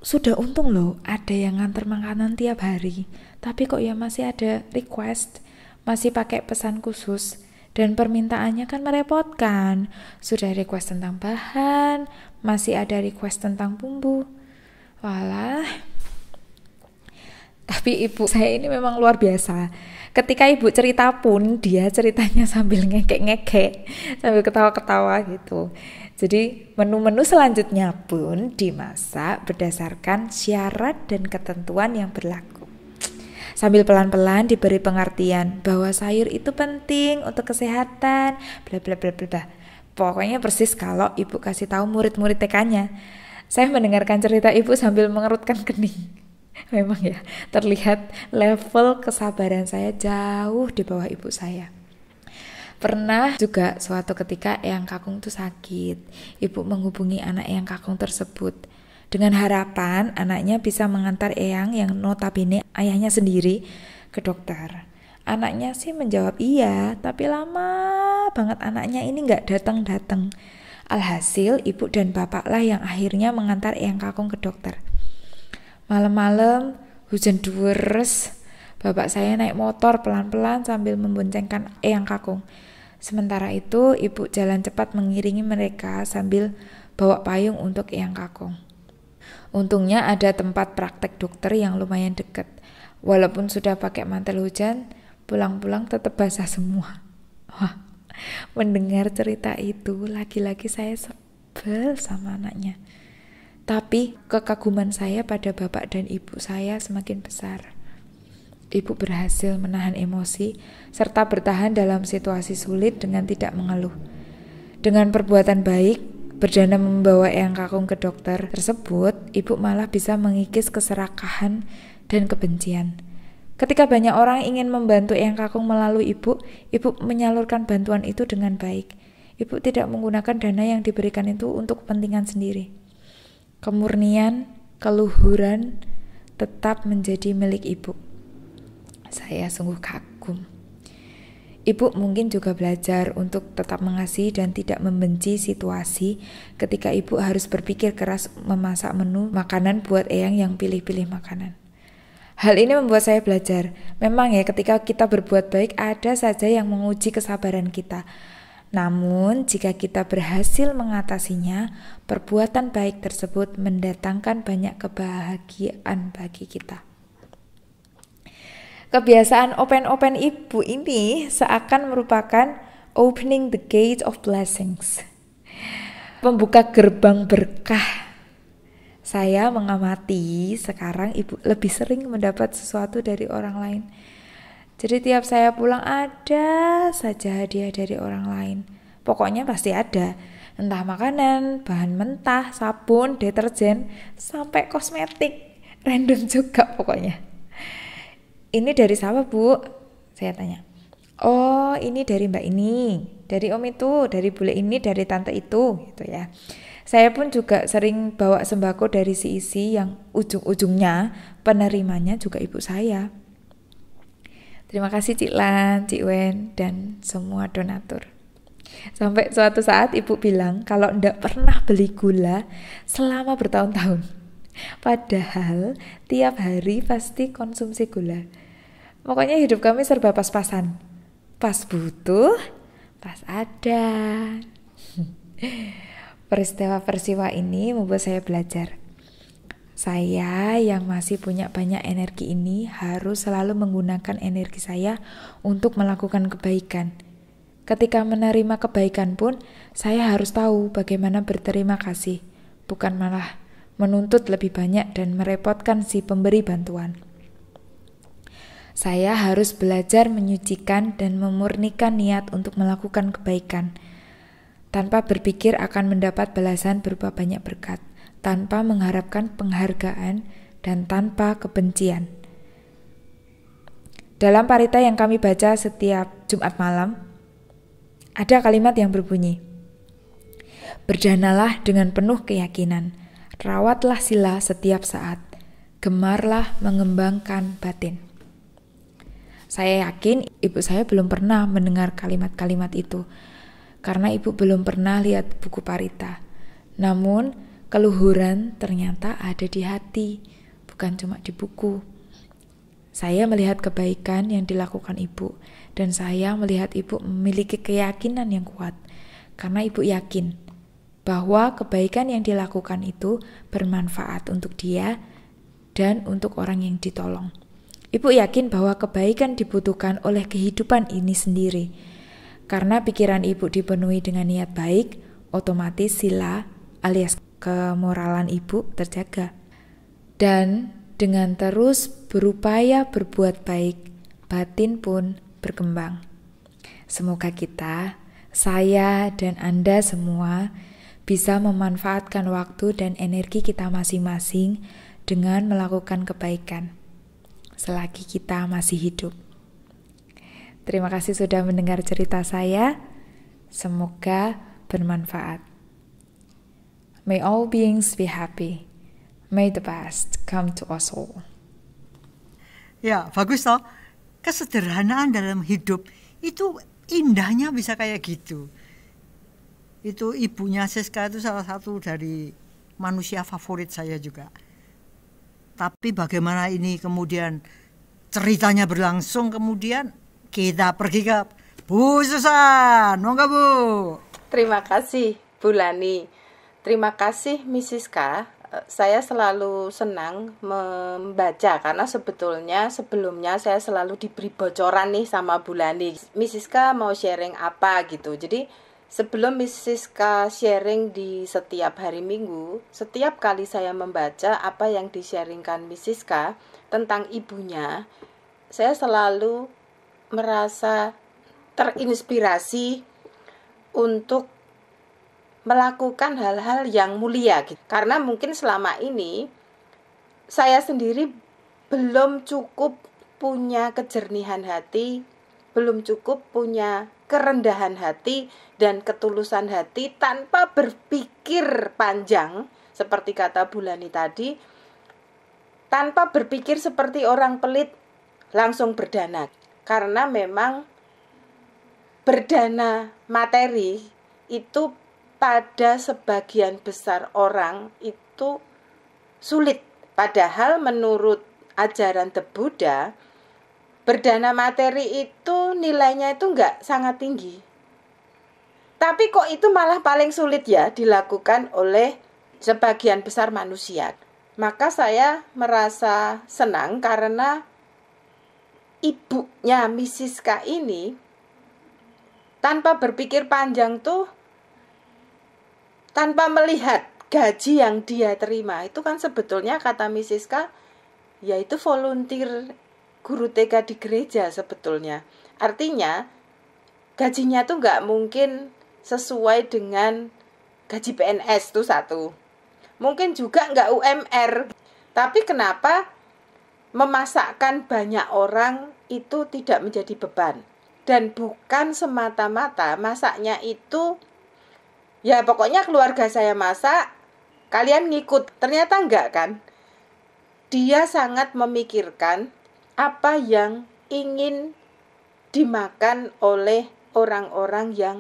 Sudah untung loh ada yang nganter makanan tiap hari, tapi kok ya masih ada request, masih pakai pesan khusus, dan permintaannya kan merepotkan. Sudah request tentang bahan, masih ada request tentang bumbu. Walah. Tapi ibu saya ini memang luar biasa. Ketika ibu cerita pun dia ceritanya sambil ngekek-ngekek, sambil ketawa-ketawa gitu. Jadi menu-menu selanjutnya pun dimasak berdasarkan syarat dan ketentuan yang berlaku. Sambil pelan-pelan diberi pengertian bahwa sayur itu penting untuk kesehatan, bla bla bla bla. Pokoknya persis kalau ibu kasih tahu murid-murid TK-nya. Saya mendengarkan cerita ibu sambil mengerutkan kening. Memang ya, terlihat level kesabaran saya jauh di bawah ibu saya. Pernah juga suatu ketika eyang kakung tuh sakit. Ibu menghubungi anak eyang kakung tersebut dengan harapan anaknya bisa mengantar eyang yang notabene ayahnya sendiri ke dokter. Anaknya sih menjawab iya, tapi lama banget anaknya ini gak datang-datang. Alhasil ibu dan bapaklah yang akhirnya mengantar eyang kakung ke dokter. Malam-malam hujan deres, bapak saya naik motor pelan-pelan sambil memboncengkan eyang kakung. Sementara itu ibu jalan cepat mengiringi mereka sambil bawa payung untuk eyang kakung. Untungnya ada tempat praktek dokter yang lumayan dekat. Walaupun sudah pakai mantel hujan, pulang-pulang tetap basah semua. Wah, mendengar cerita itu lagi-lagi saya sebel sama anaknya. Tapi kekaguman saya pada bapak dan ibu saya semakin besar. Ibu berhasil menahan emosi serta bertahan dalam situasi sulit dengan tidak mengeluh. Dengan perbuatan baik, berdana membawa eyang kakung ke dokter tersebut, ibu malah bisa mengikis keserakahan dan kebencian. Ketika banyak orang ingin membantu eyang kakung melalui ibu menyalurkan bantuan itu dengan baik. Ibu tidak menggunakan dana yang diberikan itu untuk kepentingan sendiri. Kemurnian, keluhuran tetap menjadi milik ibu. Saya sungguh kagum. Ibu mungkin juga belajar untuk tetap mengasihi dan tidak membenci situasi ketika ibu harus berpikir keras memasak menu makanan buat eyang yang pilih-pilih makanan. Hal ini membuat saya belajar. Memang ya ketika kita berbuat baik ada saja yang menguji kesabaran kita. Namun, jika kita berhasil mengatasinya, perbuatan baik tersebut mendatangkan banyak kebahagiaan bagi kita. Kebiasaan open-open ibu ini seakan merupakan opening the gate of blessings, membuka gerbang berkah. Saya mengamati sekarang ibu lebih sering mendapat sesuatu dari orang lain. Jadi tiap saya pulang ada saja hadiah dari orang lain. Pokoknya pasti ada. Entah makanan, bahan mentah, sabun, deterjen, sampai kosmetik. Random juga pokoknya. Ini dari siapa, Bu? Saya tanya. Oh, ini dari Mbak ini, dari Om itu, dari bule ini, dari tante itu, gitu ya. Saya pun juga sering bawa sembako dari si isi yang ujung-ujungnya penerimanya juga ibu saya. Terima kasih Cik Lan, Cik Wen, dan semua donatur. Sampai suatu saat ibu bilang kalau ndak pernah beli gula selama bertahun-tahun. Padahal tiap hari pasti konsumsi gula. Pokoknya hidup kami serba pas-pasan. Pas butuh, pas ada. Peristiwa-peristiwa ini membuat saya belajar. Saya yang masih punya banyak energi ini harus selalu menggunakan energi saya untuk melakukan kebaikan. Ketika menerima kebaikan pun, saya harus tahu bagaimana berterima kasih, bukan malah menuntut lebih banyak dan merepotkan si pemberi bantuan. Saya harus belajar menyucikan dan memurnikan niat untuk melakukan kebaikan, tanpa berpikir akan mendapat balasan berupa banyak berkat, tanpa mengharapkan penghargaan, dan tanpa kebencian. Dalam parita yang kami baca setiap Jumat malam, ada kalimat yang berbunyi, "Berdanalah dengan penuh keyakinan, rawatlah sila setiap saat, gemarlah mengembangkan batin." Saya yakin ibu saya belum pernah mendengar kalimat-kalimat itu, karena ibu belum pernah lihat buku parita. Namun, keluhuran ternyata ada di hati, bukan cuma di buku. Saya melihat kebaikan yang dilakukan ibu, dan saya melihat ibu memiliki keyakinan yang kuat, karena ibu yakin bahwa kebaikan yang dilakukan itu bermanfaat untuk dia dan untuk orang yang ditolong. Ibu yakin bahwa kebaikan dibutuhkan oleh kehidupan ini sendiri. Karena pikiran ibu dipenuhi dengan niat baik, otomatis sila alias kemoralan ibu terjaga. Dan dengan terus berupaya berbuat baik, batin pun berkembang. Semoga kita, saya dan Anda semua bisa memanfaatkan waktu dan energi kita masing-masing dengan melakukan kebaikan selagi kita masih hidup. Terima kasih sudah mendengar cerita saya. Semoga bermanfaat. May all beings be happy. May the best come to us all. Ya, bagus toh. Kesederhanaan dalam hidup itu indahnya bisa kayak gitu. Itu ibunya Siska itu salah satu dari manusia favorit saya juga. Tapi bagaimana ini kemudian ceritanya berlangsung, kemudian kita pergi ke Bu Susan. Monggo Bu. Terima kasih Bu Lani. Terima kasih Mrs. K. Saya selalu senang membaca karena sebetulnya sebelumnya saya selalu diberi bocoran nih sama Bu Lani. Mrs. K mau sharing apa gitu. Jadi sebelum Mrs. K sharing di setiap hari Minggu, setiap kali saya membaca apa yang di-sharingkan Mrs. K tentang ibunya, saya selalu merasa terinspirasi untuk melakukan hal-hal yang mulia gitu. Karena mungkin selama ini saya sendiri belum cukup punya kejernihan hati, belum cukup punya kerendahan hati dan ketulusan hati tanpa berpikir panjang seperti kata Bu Lani tadi, tanpa berpikir seperti orang pelit langsung berdana. Karena memang berdana materi itu pada sebagian besar orang itu sulit. Padahal menurut ajaran The Buddha, berdana materi itu nilainya itu enggak sangat tinggi. Tapi kok itu malah paling sulit ya dilakukan oleh sebagian besar manusia. Maka saya merasa senang karena ibunya Mrs. K ini tanpa berpikir panjang tuh, tanpa melihat gaji yang dia terima, itu kan sebetulnya kata Mrs. K, yaitu volunteer guru TK di gereja sebetulnya. Artinya gajinya tuh nggak mungkin sesuai dengan gaji PNS tuh satu. Mungkin juga nggak UMR. Tapi kenapa memasakkan banyak orang itu tidak menjadi beban? Dan bukan semata-mata masaknya itu, ya pokoknya keluarga saya masak, kalian ngikut. Ternyata enggak kan? Dia sangat memikirkan apa yang ingin dimakan oleh orang-orang yang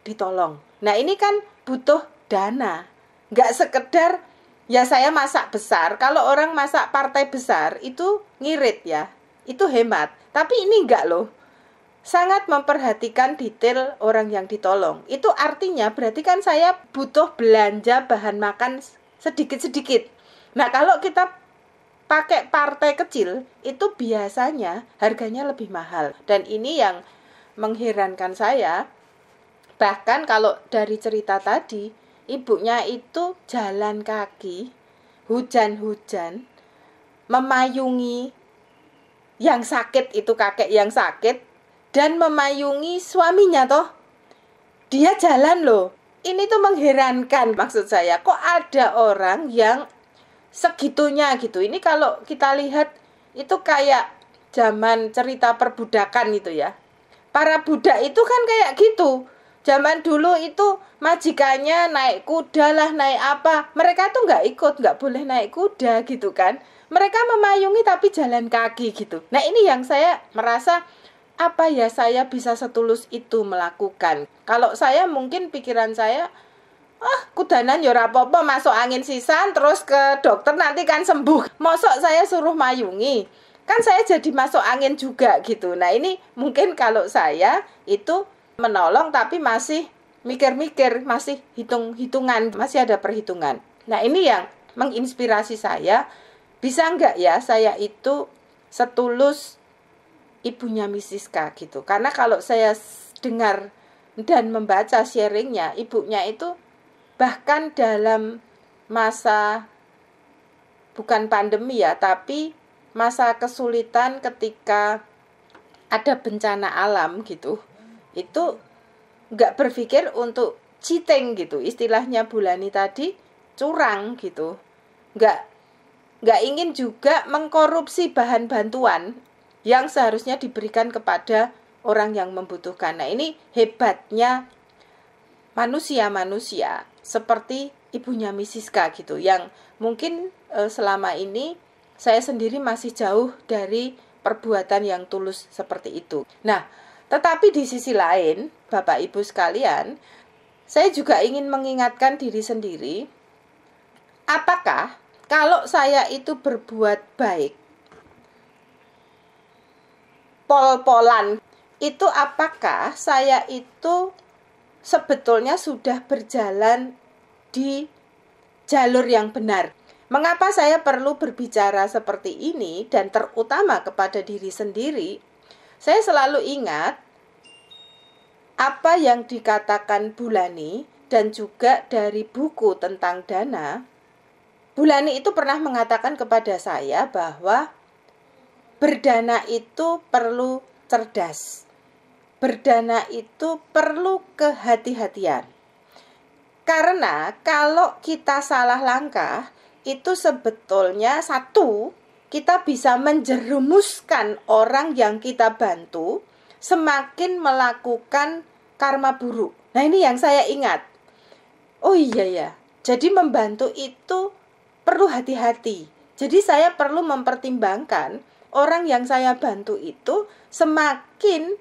ditolong. Nah ini kan butuh dana. Nggak sekedar ya saya masak besar. Kalau orang masak partai besar itu ngirit ya, itu hemat. Tapi ini enggak loh. Sangat memperhatikan detail orang yang ditolong. Itu artinya berarti kan saya butuh belanja bahan makan sedikit-sedikit. Nah, kalau kita pakai partai kecil, itu biasanya harganya lebih mahal. Dan ini yang mengherankan saya. Bahkan kalau dari cerita tadi, ibunya itu jalan kaki, hujan-hujan, memayungi yang sakit, itu kakek yang sakit, dan memayungi suaminya toh. Dia jalan loh. Ini tuh mengherankan, maksud saya. Kok ada orang yang segitunya gitu. Ini kalau kita lihat itu kayak zaman cerita perbudakan itu ya. Para budak itu kan kayak gitu. Zaman dulu itu majikannya naik kuda lah, naik apa. Mereka tuh nggak ikut, nggak boleh naik kuda gitu kan. Mereka memayungi tapi jalan kaki gitu. Nah, ini yang saya merasa, apa ya saya bisa setulus itu melakukan. Kalau saya mungkin pikiran saya, kudanan ya ora apa-apa, masuk angin sisan terus ke dokter nanti kan sembuh. Mosok saya suruh mayungi, kan saya jadi masuk angin juga gitu. Nah, ini mungkin kalau saya itu menolong tapi masih mikir-mikir, masih hitung-hitungan, masih ada perhitungan. Nah, ini yang menginspirasi saya, bisa enggak ya saya itu setulus ibunya Misiska gitu. Karena kalau saya dengar dan membaca sharingnya, ibunya itu bahkan dalam masa, bukan pandemi ya, tapi masa kesulitan ketika ada bencana alam gitu, itu nggak berpikir untuk cheating gitu, istilahnya Bulani tadi, curang gitu, nggak ingin juga mengkorupsi bahan bantuan yang seharusnya diberikan kepada orang yang membutuhkan. Nah, ini hebatnya manusia-manusia seperti ibunya Misiska gitu, yang mungkin selama ini saya sendiri masih jauh dari perbuatan yang tulus seperti itu. Nah, tetapi di sisi lain, Bapak Ibu sekalian, saya juga ingin mengingatkan diri sendiri, apakah kalau saya itu berbuat baik, pol-polan, itu apakah saya itu sebetulnya sudah berjalan di jalur yang benar? Mengapa saya perlu berbicara seperti ini dan terutama kepada diri sendiri? Saya selalu ingat apa yang dikatakan Bulani dan juga dari buku tentang dana. Bulani itu pernah mengatakan kepada saya bahwa berdana itu perlu cerdas. Berdana itu perlu kehati-hatian. Karena kalau kita salah langkah, itu sebetulnya satu, kita bisa menjerumuskan orang yang kita bantu semakin melakukan karma buruk. Nah, ini yang saya ingat. Oh iya ya, jadi membantu itu perlu hati-hati. Jadi saya perlu mempertimbangkan orang yang saya bantu itu semakin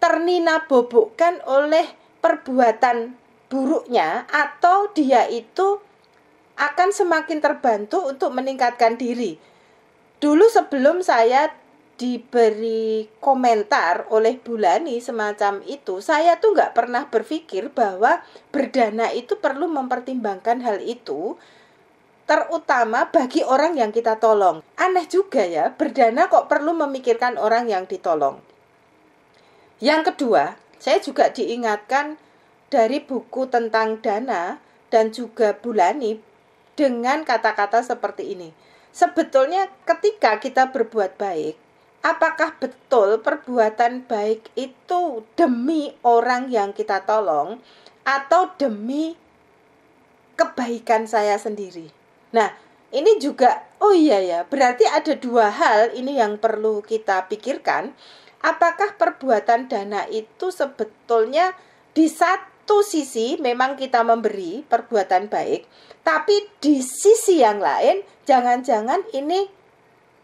ternina bobokkan oleh perbuatan buruknya, atau dia itu akan semakin terbantu untuk meningkatkan diri. Dulu sebelum saya diberi komentar oleh Bulani semacam itu, saya tuh nggak pernah berpikir bahwa berdana itu perlu mempertimbangkan hal itu, terutama bagi orang yang kita tolong. Aneh juga ya, berdana kok perlu memikirkan orang yang ditolong. Yang kedua, saya juga diingatkan dari buku tentang dana dan juga Bulani dengan kata-kata seperti ini. Sebetulnya ketika kita berbuat baik, apakah betul perbuatan baik itu demi orang yang kita tolong atau demi kebaikan saya sendiri? Nah, ini juga, oh iya ya, berarti ada dua hal ini yang perlu kita pikirkan. Apakah perbuatan dana itu sebetulnya di satu sisi memang kita memberi perbuatan baik, tapi di sisi yang lain jangan-jangan ini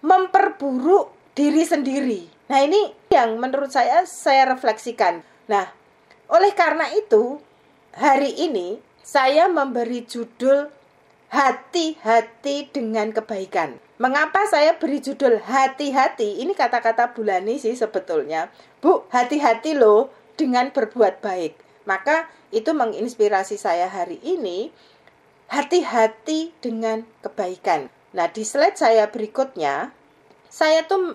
memperburuk diri sendiri. Nah, ini yang menurut saya refleksikan. Nah, oleh karena itu hari ini saya memberi judul hati-hati dengan kebaikan. Mengapa saya beri judul hati-hati? Ini kata-kata Bulani sih sebetulnya. Bu, hati-hati loh dengan berbuat baik. Maka itu menginspirasi saya hari ini hati-hati dengan kebaikan. Nah, di slide saya berikutnya, saya tuh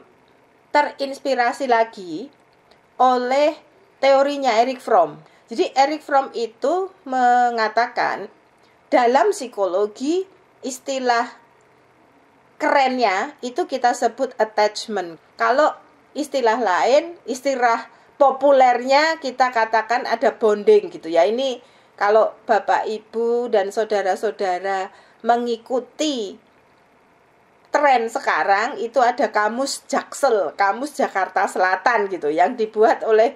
terinspirasi lagi oleh teorinya Erich Fromm. Jadi Erich Fromm itu mengatakan dalam psikologi istilah kerennya itu kita sebut attachment. Kalau istilah lain, istilah populernya kita katakan ada bonding gitu ya. Ini kalau Bapak, Ibu, dan saudara-saudara mengikuti tren sekarang, itu ada kamus Jaksel, kamus Jakarta Selatan gitu, yang dibuat oleh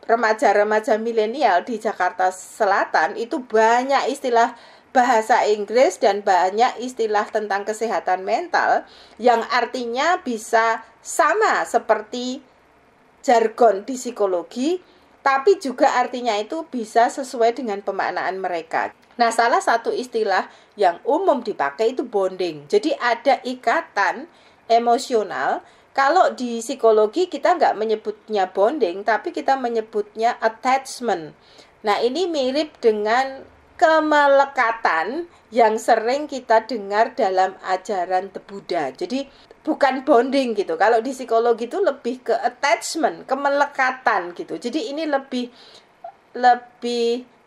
remaja-remaja milenial di Jakarta Selatan. Itu banyak istilah bahasa Inggris dan banyak istilah tentang kesehatan mental yang artinya bisa sama seperti jargon di psikologi, tapi juga artinya itu bisa sesuai dengan pemaknaan mereka. Nah, salah satu istilah yang umum dipakai itu bonding. Jadi ada ikatan emosional. Kalau di psikologi kita nggak menyebutnya bonding, tapi kita menyebutnya attachment. Nah, ini mirip dengan kemelekatan yang sering kita dengar dalam ajaran The Buddha. Jadi bukan bonding gitu. Kalau di psikologi itu lebih ke attachment, kemelekatan gitu. Jadi ini lebih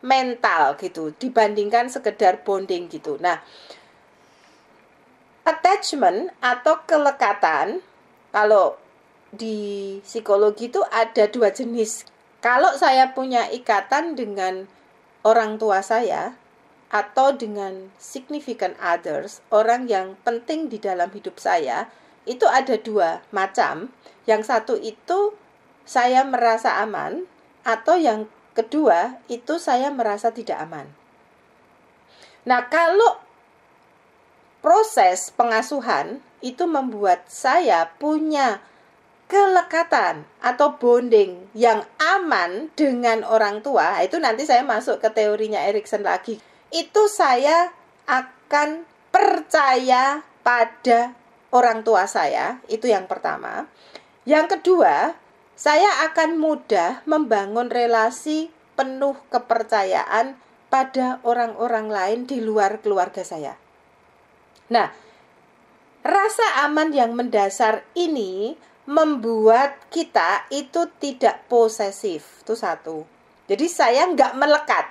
mental gitu dibandingkan sekedar bonding gitu. Nah, attachment atau kelekatan kalau di psikologi itu ada dua jenis. Kalau saya punya ikatan dengan orang tua saya atau dengan significant others, orang yang penting di dalam hidup saya, itu ada dua macam. Yang satu itu saya merasa aman, atau yang kedua itu saya merasa tidak aman. Nah, kalau proses pengasuhan itu membuat saya punya kelekatan atau bonding yang aman dengan orang tua, itu nanti saya masuk ke teorinya Erikson lagi. Itu saya akan percaya pada orang tua saya, itu yang pertama. Yang kedua, saya akan mudah membangun relasi penuh kepercayaan pada orang-orang lain di luar keluarga saya. Nah, rasa aman yang mendasar ini membuat kita itu tidak posesif. Itu satu. Jadi saya nggak melekat.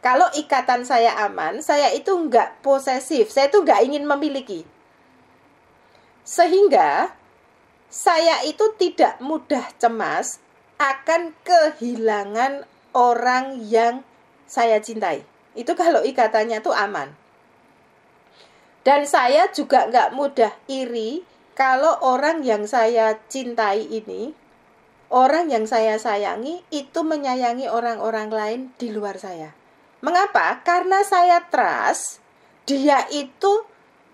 Kalau ikatan saya aman, saya itu nggak posesif. Saya itu nggak ingin memiliki. Sehingga saya itu tidak mudah cemas akan kehilangan orang yang saya cintai. Itu kalau ikatannya itu aman. Dan saya juga nggak mudah iri kalau orang yang saya cintai ini, orang yang saya sayangi, itu menyayangi orang-orang lain di luar saya. Mengapa? Karena saya trust dia itu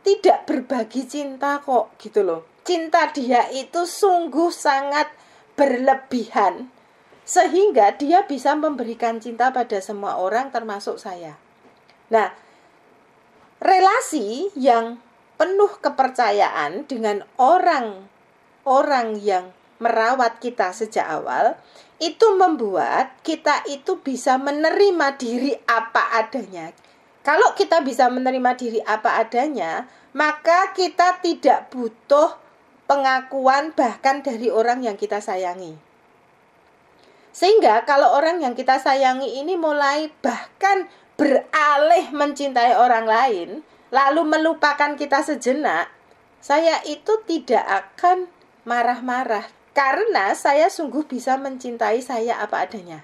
tidak berbagi cinta kok, gitu loh. Cinta dia itu sungguh sangat berlebihan, sehingga dia bisa memberikan cinta pada semua orang termasuk saya. Nah, relasi yang penuh kepercayaan dengan orang yang merawat kita sejak awal, itu membuat kita itu bisa menerima diri apa adanya. Kalau kita bisa menerima diri apa adanya, maka kita tidak butuh pengakuan bahkan dari orang yang kita sayangi. Sehingga kalau orang yang kita sayangi ini mulai bahkan beralih mencintai orang lain, lalu melupakan kita sejenak, saya itu tidak akan marah-marah. Karena saya sungguh bisa mencintai saya apa adanya.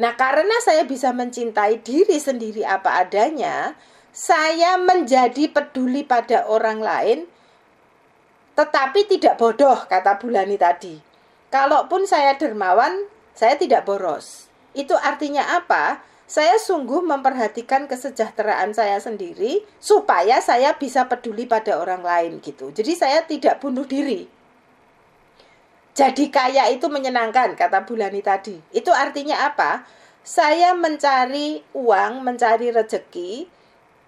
Nah, karena saya bisa mencintai diri sendiri apa adanya, saya menjadi peduli pada orang lain, tetapi tidak bodoh, kata Bulani tadi. Kalaupun saya dermawan, saya tidak boros. Itu artinya apa? Saya sungguh memperhatikan kesejahteraan saya sendiri supaya saya bisa peduli pada orang lain gitu. Jadi saya tidak bunuh diri. Jadi kaya itu menyenangkan, kata Bulani tadi. Itu artinya apa? Saya mencari uang, mencari rezeki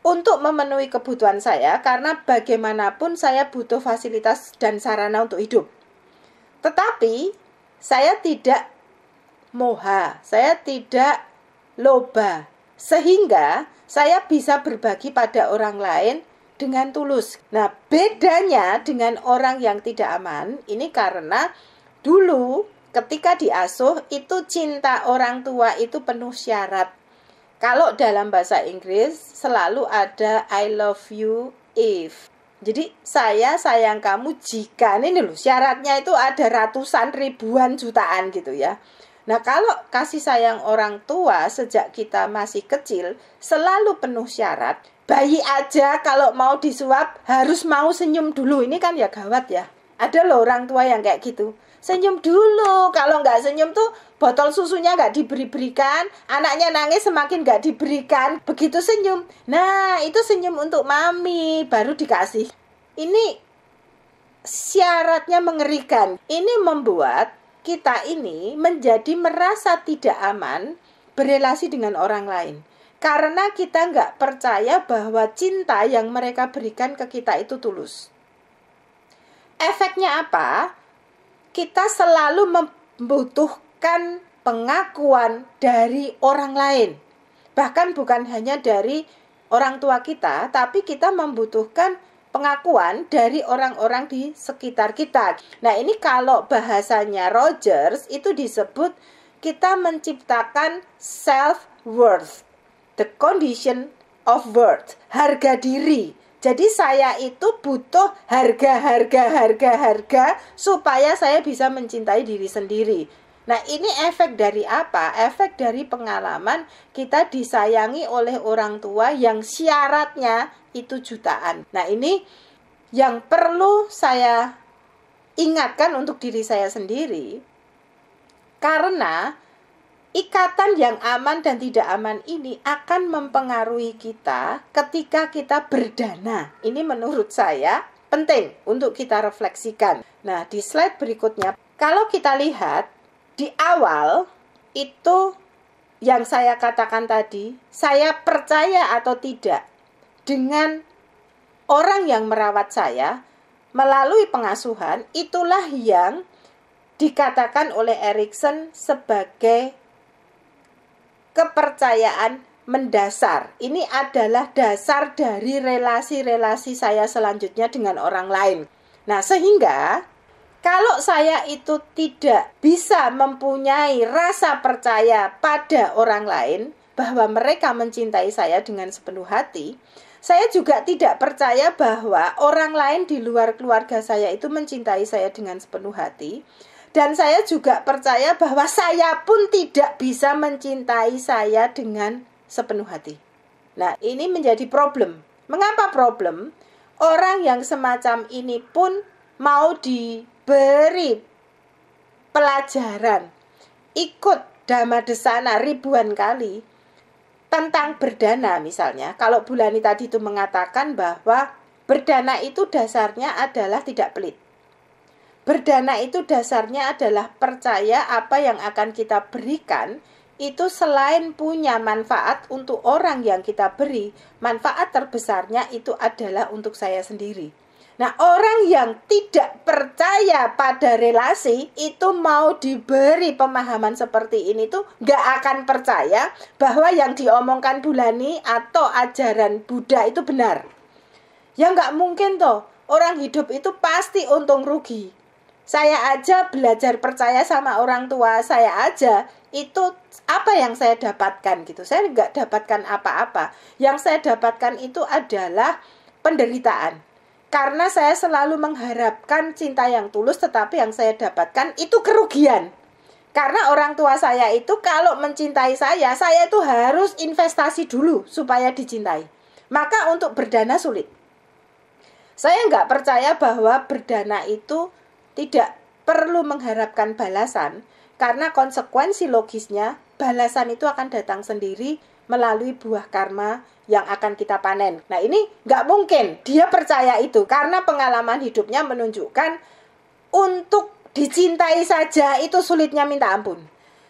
untuk memenuhi kebutuhan saya, karena bagaimanapun saya butuh fasilitas dan sarana untuk hidup. Tetapi saya tidak moha, saya tidak loba, sehingga saya bisa berbagi pada orang lain dengan tulus. Nah, bedanya dengan orang yang tidak aman ini karena dulu ketika diasuh itu cinta orang tua itu penuh syarat. Kalau dalam bahasa Inggris selalu ada I love you if. Jadi saya sayang kamu jika, ini loh syaratnya itu ada ratusan ribuan jutaan gitu ya. Nah kalau kasih sayang orang tua sejak kita masih kecil selalu penuh syarat. Bayi aja kalau mau disuap harus mau senyum dulu, ini kan ya gawat ya. Ada loh orang tua yang kayak gitu, senyum dulu, kalau nggak senyum tuh botol susunya nggak diberikan, anaknya nangis semakin nggak diberikan, begitu senyum, nah itu senyum untuk mami, baru dikasih. Ini syaratnya mengerikan, ini membuat kita ini menjadi merasa tidak aman berelasi dengan orang lain. Karena kita nggak percaya bahwa cinta yang mereka berikan ke kita itu tulus. Efeknya apa? Kita selalu membutuhkan pengakuan dari orang lain. Bahkan bukan hanya dari orang tua kita, tapi kita membutuhkan pengakuan dari orang-orang di sekitar kita. Nah, ini kalau bahasanya Rogers itu disebut kita menciptakan self-worth, the condition of worth, harga diri. Jadi saya itu butuh harga supaya saya bisa mencintai diri sendiri. Nah ini efek dari apa? Efek dari pengalaman kita disayangi oleh orang tua yang syaratnya itu jutaan. Nah ini yang perlu saya ingatkan untuk diri saya sendiri. Karena ikatan yang aman dan tidak aman ini akan mempengaruhi kita ketika kita berdana. Ini menurut saya penting untuk kita refleksikan. Nah, di slide berikutnya, kalau kita lihat di awal itu yang saya katakan tadi, saya percaya atau tidak dengan orang yang merawat saya melalui pengasuhan, itulah yang dikatakan oleh Erikson sebagai kepercayaan mendasar. Ini adalah dasar dari relasi-relasi saya selanjutnya dengan orang lain. Nah, sehingga kalau saya itu tidak bisa mempunyai rasa percaya pada orang lain bahwa mereka mencintai saya dengan sepenuh hati, saya juga tidak percaya bahwa orang lain di luar keluarga saya itu mencintai saya dengan sepenuh hati. Dan saya juga percaya bahwa saya pun tidak bisa mencintai saya dengan sepenuh hati. Nah, ini menjadi problem. Mengapa problem? Orang yang semacam ini pun mau diberi pelajaran, ikut Dhammadesana ribuan kali tentang berdana misalnya. Kalau Bulani tadi itu mengatakan bahwa berdana itu dasarnya adalah tidak pelit. Berdana itu dasarnya adalah percaya apa yang akan kita berikan itu selain punya manfaat untuk orang yang kita beri, manfaat terbesarnya itu adalah untuk saya sendiri. Nah, orang yang tidak percaya pada relasi itu mau diberi pemahaman seperti ini tuh gak akan percaya bahwa yang diomongkan Bulani atau ajaran Buddha itu benar. Ya gak mungkin toh, orang hidup itu pasti untung rugi. Saya aja belajar percaya sama orang tua saya aja, itu apa yang saya dapatkan gitu. Saya nggak dapatkan apa-apa. Yang saya dapatkan itu adalah penderitaan. Karena saya selalu mengharapkan cinta yang tulus, tetapi yang saya dapatkan itu kerugian. Karena orang tua saya itu kalau mencintai saya itu harus investasi dulu supaya dicintai. Maka untuk berdana sulit. Saya nggak percaya bahwa berdana itu tidak perlu mengharapkan balasan, karena konsekuensi logisnya balasan itu akan datang sendiri melalui buah karma yang akan kita panen. Nah ini nggak mungkin dia percaya itu, karena pengalaman hidupnya menunjukkan untuk dicintai saja itu sulitnya minta ampun.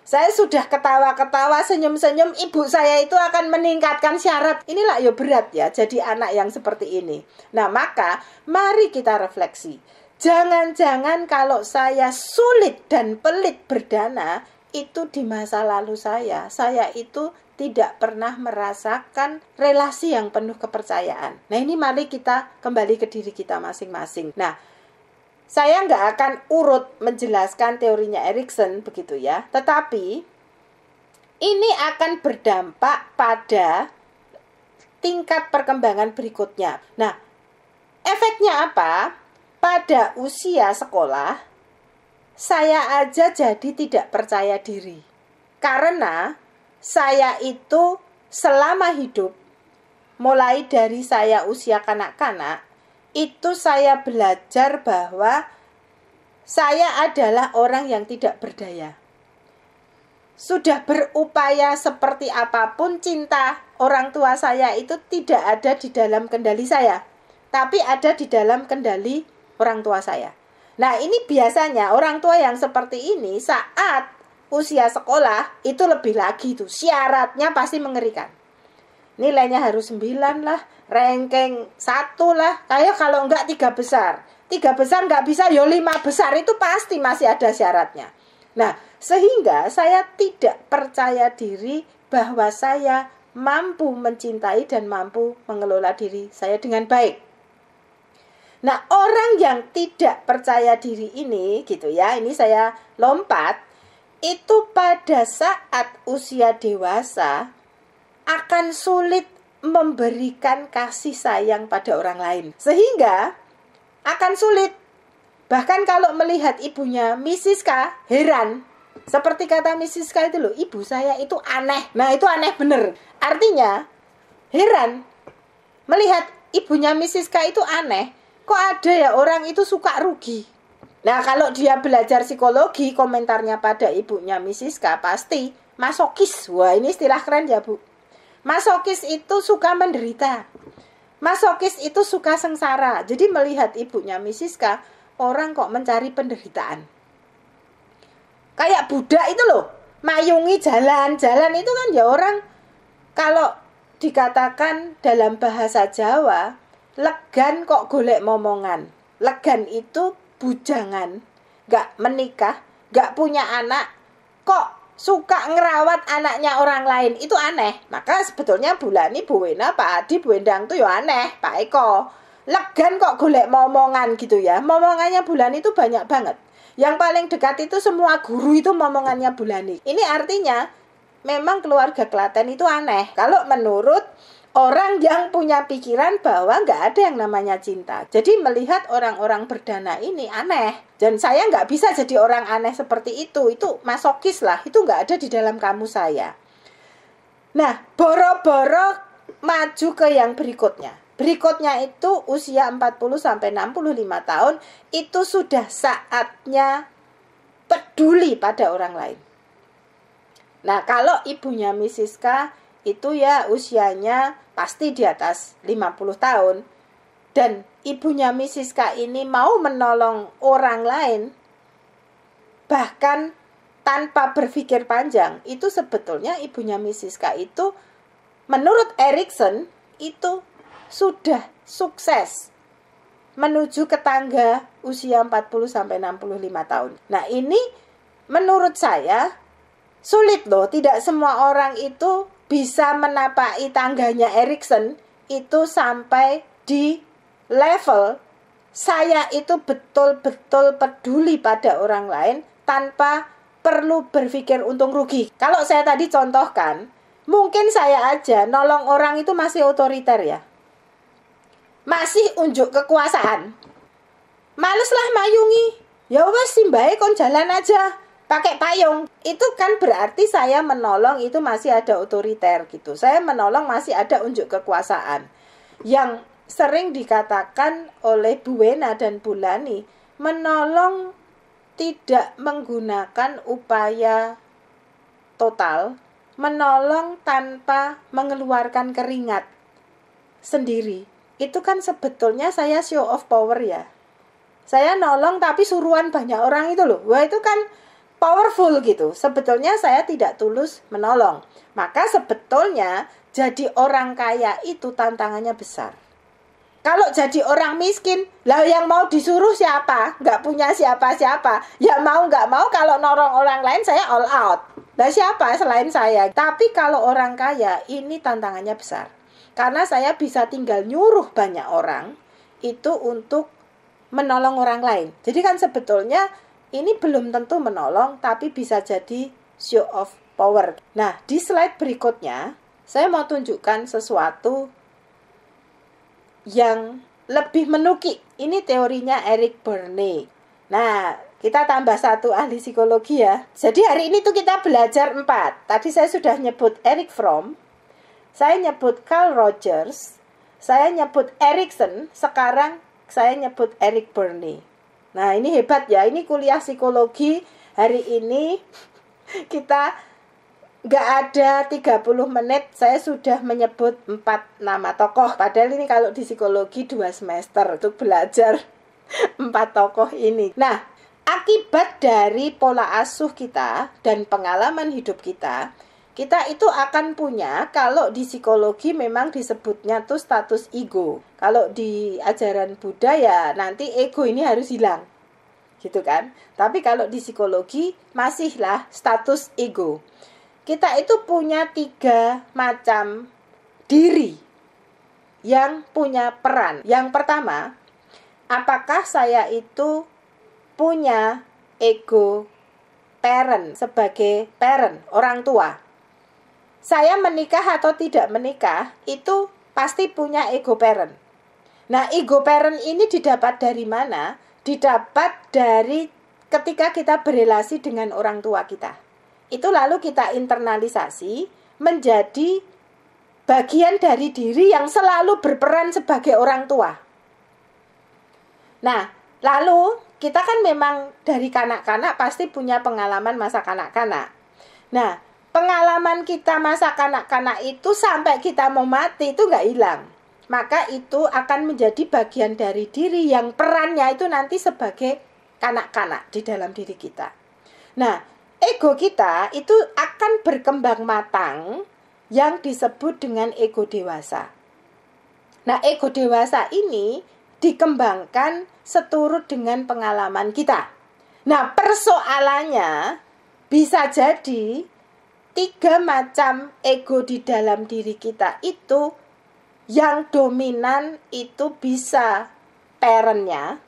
Saya sudah ketawa-ketawa, senyum-senyum, ibu saya itu akan meningkatkan syarat. Inilah ya berat ya jadi anak yang seperti ini. Nah maka mari kita refleksi. Jangan-jangan kalau saya sulit dan pelit berdana, itu di masa lalu saya itu tidak pernah merasakan relasi yang penuh kepercayaan. Nah, ini mari kita kembali ke diri kita masing-masing. Nah, saya nggak akan urut menjelaskan teorinya Erikson begitu ya, tetapi ini akan berdampak pada tingkat perkembangan berikutnya. Nah, efeknya apa? Pada usia sekolah, saya aja jadi tidak percaya diri. Karena saya itu selama hidup, mulai dari saya usia kanak-kanak, itu saya belajar bahwa saya adalah orang yang tidak berdaya. Sudah berupaya seperti apapun, cinta orang tua saya itu tidak ada di dalam kendali saya, tapi ada di dalam kendali orang tua saya. Nah, ini biasanya orang tua yang seperti ini saat usia sekolah itu lebih lagi tuh, syaratnya pasti mengerikan. Nilainya harus 9 lah, ranking 1 lah, kayak kalau enggak 3 besar. 3 besar enggak bisa, ya 5 besar itu pasti masih ada syaratnya. Nah, sehingga saya tidak percaya diri bahwa saya mampu mencintai dan mampu mengelola diri saya dengan baik. Nah, orang yang tidak percaya diri ini gitu ya, ini saya lompat, itu pada saat usia dewasa akan sulit memberikan kasih sayang pada orang lain. Sehingga akan sulit. Bahkan kalau melihat ibunya Mrs. K, heran. Seperti kata Mrs. K itu loh, ibu saya itu aneh. Nah, itu aneh bener. Artinya, heran. Melihat ibunya Mrs. K itu aneh. Kok ada ya orang itu suka rugi? Nah, kalau dia belajar psikologi, komentarnya pada ibunya Mrs. K pasti masokis. Wah, ini istilah keren ya, Bu. Masokis itu suka menderita. Masokis itu suka sengsara. Jadi melihat ibunya Mrs. K, orang kok mencari penderitaan. Kayak budak itu loh, mayungi jalan-jalan itu kan ya orang, kalau dikatakan dalam bahasa Jawa, legan kok golek momongan. Legan itu bujangan, gak menikah, gak punya anak, kok suka ngerawat anaknya orang lain. Itu aneh. Maka sebetulnya Bulani, Bu Wena, Pak Adi, Bu Endang itu ya aneh, Pak Eko. Legan kok golek momongan gitu ya. Momongannya Bulani itu banyak banget. Yang paling dekat itu semua guru itu momongannya Bulani. Ini artinya memang keluarga Klaten itu aneh. Kalau menurut orang yang punya pikiran bahwa nggak ada yang namanya cinta. Jadi melihat orang-orang berdana ini aneh. Dan saya nggak bisa jadi orang aneh seperti itu. Itu masokis lah. Itu nggak ada di dalam kamus saya. Nah, boro-boro maju ke yang berikutnya. Berikutnya itu usia 40-65 tahun. Itu sudah saatnya peduli pada orang lain. Nah, kalau ibunya Mrs. K itu ya usianya pasti di atas 50 tahun. Dan ibunya Mrs. K ini mau menolong orang lain, bahkan tanpa berpikir panjang. Itu sebetulnya ibunya Mrs. K itu menurut Erikson itu sudah sukses menuju ke tangga usia 40-65 tahun. Nah, ini menurut saya sulit loh. Tidak semua orang itu bisa menapaki tangganya Erikson itu sampai di level saya itu betul-betul peduli pada orang lain tanpa perlu berpikir untung rugi. Kalau saya tadi contohkan, mungkin saya aja nolong orang itu masih otoriter ya. Masih unjuk kekuasaan. Maleslah mayungi. Ya wes simbae kon jalan aja pakai payung. Itu kan berarti saya menolong itu masih ada otoriter gitu. Saya menolong masih ada unjuk kekuasaan. Yang sering dikatakan oleh Bu Wena dan Bulani, menolong tidak menggunakan upaya total, menolong tanpa mengeluarkan keringat sendiri. Itu kan sebetulnya saya show of power ya. Saya nolong tapi suruhan banyak orang itu loh. Wah, itu kan powerful gitu. Sebetulnya saya tidak tulus menolong. Maka sebetulnya jadi orang kaya itu tantangannya besar. Kalau jadi orang miskin, lah yang mau disuruh siapa? Nggak punya siapa-siapa. Ya mau nggak mau kalau nolong orang lain saya all out. Lah siapa selain saya? Tapi kalau orang kaya, ini tantangannya besar. Karena saya bisa tinggal nyuruh banyak orang itu untuk menolong orang lain. Jadi kan sebetulnya ini belum tentu menolong, tapi bisa jadi show of power. Nah, di slide berikutnya, saya mau tunjukkan sesuatu yang lebih menukik. Ini teorinya Eric Berne. Nah, kita tambah satu ahli psikologi ya. Jadi hari ini tuh kita belajar 4. Tadi saya sudah nyebut Erich Fromm, saya nyebut Carl Rogers, saya nyebut Erikson, sekarang saya nyebut Eric Berne. Nah, ini hebat ya. Ini kuliah psikologi hari ini kita nggak ada 30 menit saya sudah menyebut 4 nama tokoh. Padahal ini kalau di psikologi 2 semester untuk belajar 4 tokoh ini. Nah, akibat dari pola asuh kita dan pengalaman hidup kita itu akan punya, kalau di psikologi memang disebutnya tuh status ego. Kalau di ajaran Buddha ya nanti ego ini harus hilang, gitu kan. Tapi kalau di psikologi masihlah status ego. Kita itu punya 3 macam diri yang punya peran. Yang pertama, apakah saya itu punya ego parent, sebagai parent, orang tua. Saya menikah atau tidak menikah, itu pasti punya ego parent. Nah, ego parent ini didapat dari mana? Didapat dari ketika kita berelasi dengan orang tua kita. Itu lalu kita internalisasi menjadi bagian dari diri yang selalu berperan sebagai orang tua. Nah, lalu kita kan memang dari kanak-kanak pasti punya pengalaman masa kanak-kanak. Nah, pengalaman kita masa kanak-kanak itu sampai kita mau mati itu nggak hilang. Maka itu akan menjadi bagian dari diri yang perannya itu nanti sebagai kanak-kanak di dalam diri kita. Nah, ego kita itu akan berkembang matang yang disebut dengan ego dewasa. Nah, ego dewasa ini dikembangkan seturut dengan pengalaman kita. Nah, persoalannya bisa jadi 3 macam ego di dalam diri kita itu yang dominan itu bisa parentnya,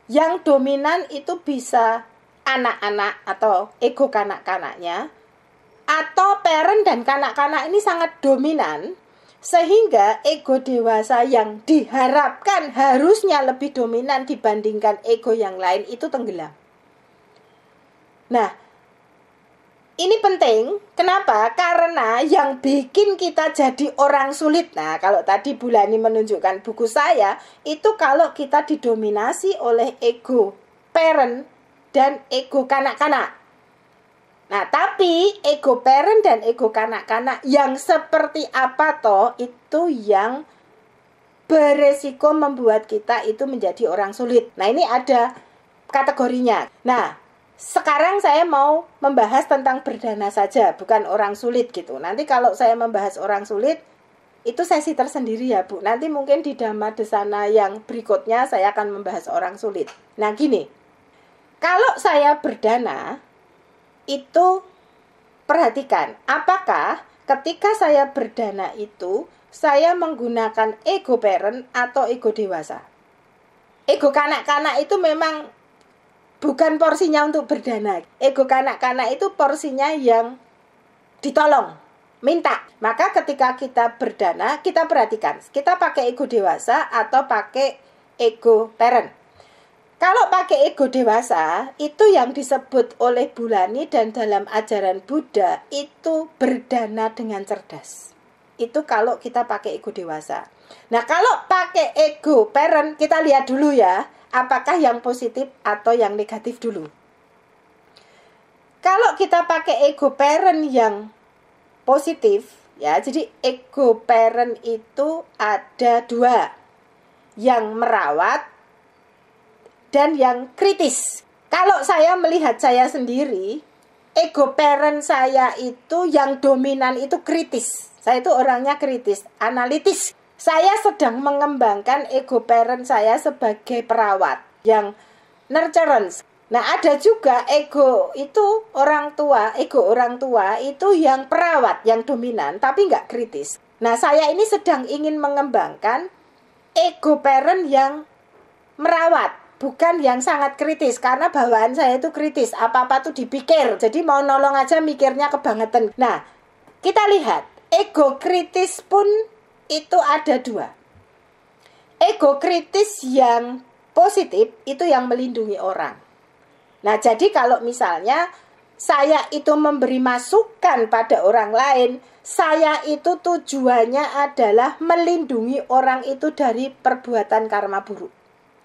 yang dominan itu bisa anak-anak atau ego kanak-kanaknya, atau parent dan kanak-kanak ini sangat dominan sehingga ego dewasa yang diharapkan harusnya lebih dominan dibandingkan ego yang lain itu tenggelam. Nah, ini penting. Kenapa? Karena yang bikin kita jadi orang sulit. Nah, kalau tadi Bulani menunjukkan buku saya, itu kalau kita didominasi oleh ego parent dan ego kanak-kanak. Nah, tapi ego parent dan ego kanak-kanak yang seperti apa toh, itu yang beresiko membuat kita itu menjadi orang sulit. Nah, ini ada kategorinya. Nah, sekarang saya mau membahas tentang berdana saja, bukan orang sulit gitu. Nanti kalau saya membahas orang sulit, itu sesi tersendiri ya Bu. Nanti mungkin di Dhamma Desana yang berikutnya saya akan membahas orang sulit. Nah, gini. Kalau saya berdana, itu perhatikan, apakah ketika saya berdana itu, saya menggunakan ego parent atau ego dewasa? Ego kanak-kanak itu memang bukan porsinya untuk berdana. Ego kanak-kanak itu porsinya yang ditolong, minta. Maka ketika kita berdana, kita perhatikan, kita pakai ego dewasa atau pakai ego parent. Kalau pakai ego dewasa, itu yang disebut oleh Bulani dan dalam ajaran Buddha itu berdana dengan cerdas. Itu kalau kita pakai ego dewasa. Nah, kalau pakai ego parent, kita lihat dulu ya, apakah yang positif atau yang negatif dulu. Kalau kita pakai ego parent yang positif, ya, jadi ego parent itu ada 2, yang merawat dan yang kritis. Kalau saya melihat saya sendiri, ego parent saya itu yang dominan itu kritis. Saya itu orangnya kritis, analitis. Saya sedang mengembangkan ego parent saya sebagai perawat yang nurturance. Nah, ada juga ego itu ego orang tua itu yang perawat, yang dominan, tapi nggak kritis. Nah, saya ini sedang ingin mengembangkan ego parent yang merawat, bukan yang sangat kritis, karena bawaan saya itu kritis, apa-apa tuh dipikir, jadi mau nolong aja mikirnya kebangetan. Nah, kita lihat, ego kritis pun itu ada dua. Ego kritis yang positif itu yang melindungi orang. Nah, jadi kalau misalnya saya itu memberi masukan pada orang lain, saya itu tujuannya adalah melindungi orang itu dari perbuatan karma buruk.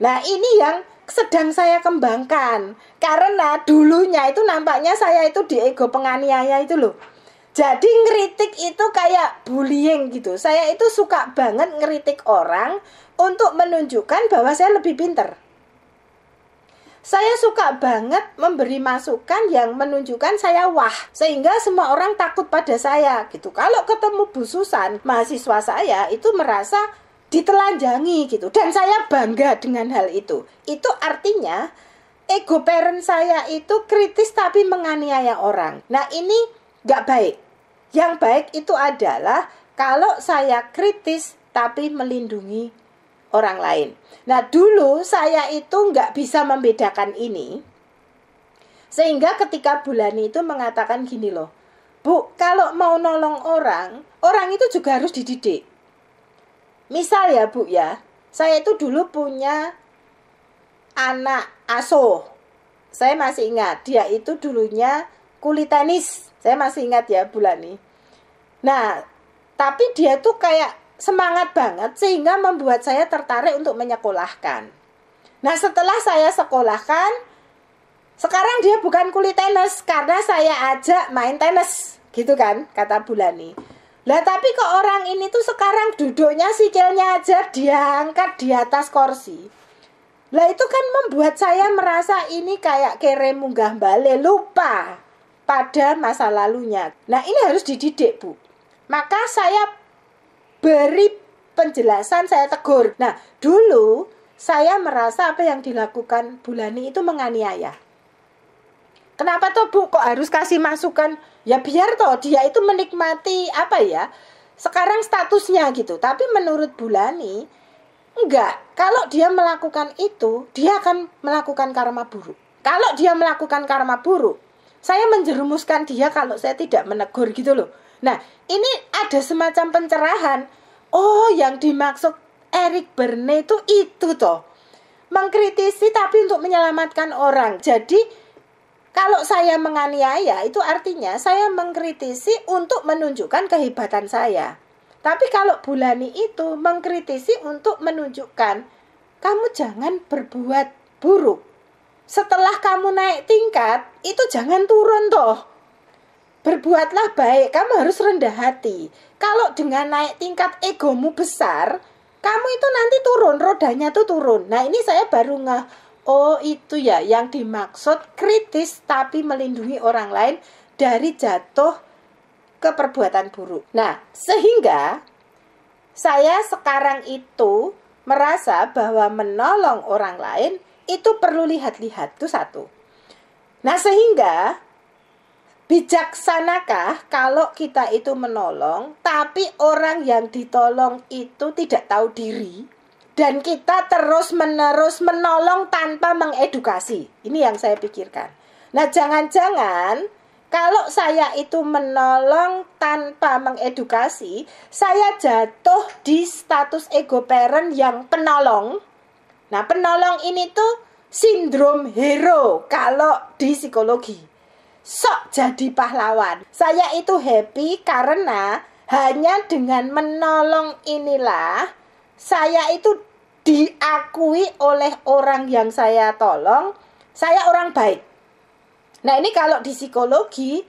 Nah, ini yang sedang saya kembangkan. Karena dulunya itu nampaknya saya itu di ego penganiaya itu loh. Jadi ngeritik itu kayak bullying gitu. Saya itu suka banget ngeritik orang untuk menunjukkan bahwa saya lebih pinter. Saya suka banget memberi masukan yang menunjukkan saya wah, sehingga semua orang takut pada saya gitu. Kalau ketemu Bu Susan, mahasiswa saya itu merasa ditelanjangi gitu. Dan saya bangga dengan hal itu. Itu artinya ego parent saya itu kritis tapi menganiaya orang. Nah, ini nggak baik. Yang baik itu adalah kalau saya kritis tapi melindungi orang lain. Nah, dulu saya itu nggak bisa membedakan ini. Sehingga ketika Bulani itu mengatakan gini loh, Bu, kalau mau nolong orang, orang itu juga harus dididik. Misal ya Bu ya, saya itu dulu punya anak asuh. Saya masih ingat, dia itu dulunya kulit tenis. Saya masih ingat ya Bulani. Nah, tapi dia tuh kayak semangat banget sehingga membuat saya tertarik untuk menyekolahkan. Nah, setelah saya sekolahkan, sekarang dia bukan kulit tenis karena saya ajak main tenis, gitu kan, kata Bulani. Lah, tapi kok orang ini tuh sekarang duduknya sikilnya aja diangkat di atas kursi. Lah, itu kan membuat saya merasa ini kayak kere munggah bale, lupa pada masa lalunya. Nah, ini harus dididik, Bu. Maka saya beri penjelasan, saya tegur. Nah, dulu saya merasa apa yang dilakukan Bulani itu menganiaya. Kenapa toh Bu kok harus kasih masukan? Ya biar toh dia itu menikmati apa ya, sekarang statusnya gitu. Tapi menurut Bulani, enggak. Kalau dia melakukan itu, dia akan melakukan karma buruk. Kalau dia melakukan karma buruk, saya menjerumuskan dia kalau saya tidak menegur gitu loh. Nah, ini ada semacam pencerahan. Oh, yang dimaksud Eric Berne itu toh. Mengkritisi tapi untuk menyelamatkan orang. Jadi, kalau saya menganiaya, itu artinya saya mengkritisi untuk menunjukkan kehebatan saya. Tapi kalau Bulani itu mengkritisi untuk menunjukkan, kamu jangan berbuat buruk. Setelah kamu naik tingkat, itu jangan turun toh. Berbuatlah baik, kamu harus rendah hati. Kalau dengan naik tingkat egomu besar, kamu itu nanti turun, rodanya tuh turun. Nah, ini saya baru oh itu ya yang dimaksud kritis tapi melindungi orang lain dari jatuh ke perbuatan buruk. Nah, sehingga saya sekarang itu merasa bahwa menolong orang lain itu perlu lihat-lihat, itu satu. Nah, sehingga bijaksanakah kalau kita itu menolong, tapi orang yang ditolong itu tidak tahu diri, dan kita terus-menerus menolong tanpa mengedukasi? Ini yang saya pikirkan. Nah, jangan-jangan kalau saya itu menolong tanpa mengedukasi, saya jatuh di status ego parent yang penolong. Nah, penolong ini tuh sindrom hero kalau di psikologi. Sok jadi pahlawan. Saya itu happy karena hanya dengan menolong inilah saya itu diakui oleh orang yang saya tolong, saya orang baik. Nah, ini kalau di psikologi,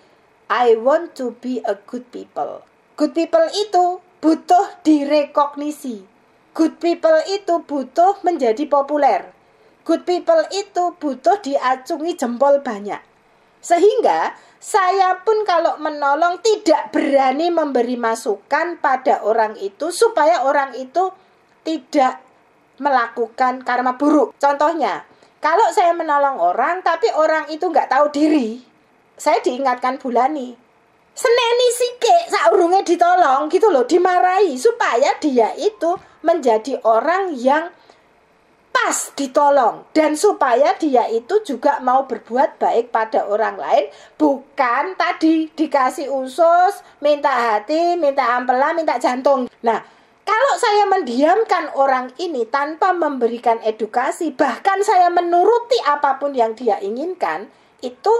I want to be a good people. Good people itu butuh direkognisi. Good people itu butuh menjadi populer. Good people itu butuh diacungi jempol banyak. Sehingga Saya pun kalau menolong tidak berani memberi masukan pada orang itu supaya orang itu tidak melakukan karma buruk. Contohnya, kalau saya menolong orang tapi orang itu nggak tahu diri, saya diingatkan Bulani, seneni sike saurunge ditolong gitu loh, dimarahi supaya dia itu menjadi orang yang pas ditolong, dan supaya dia itu juga mau berbuat baik pada orang lain, bukan tadi dikasih usus, minta hati, minta ampela, minta jantung. Nah, kalau saya mendiamkan orang ini tanpa memberikan edukasi, bahkan saya menuruti apapun yang dia inginkan, itu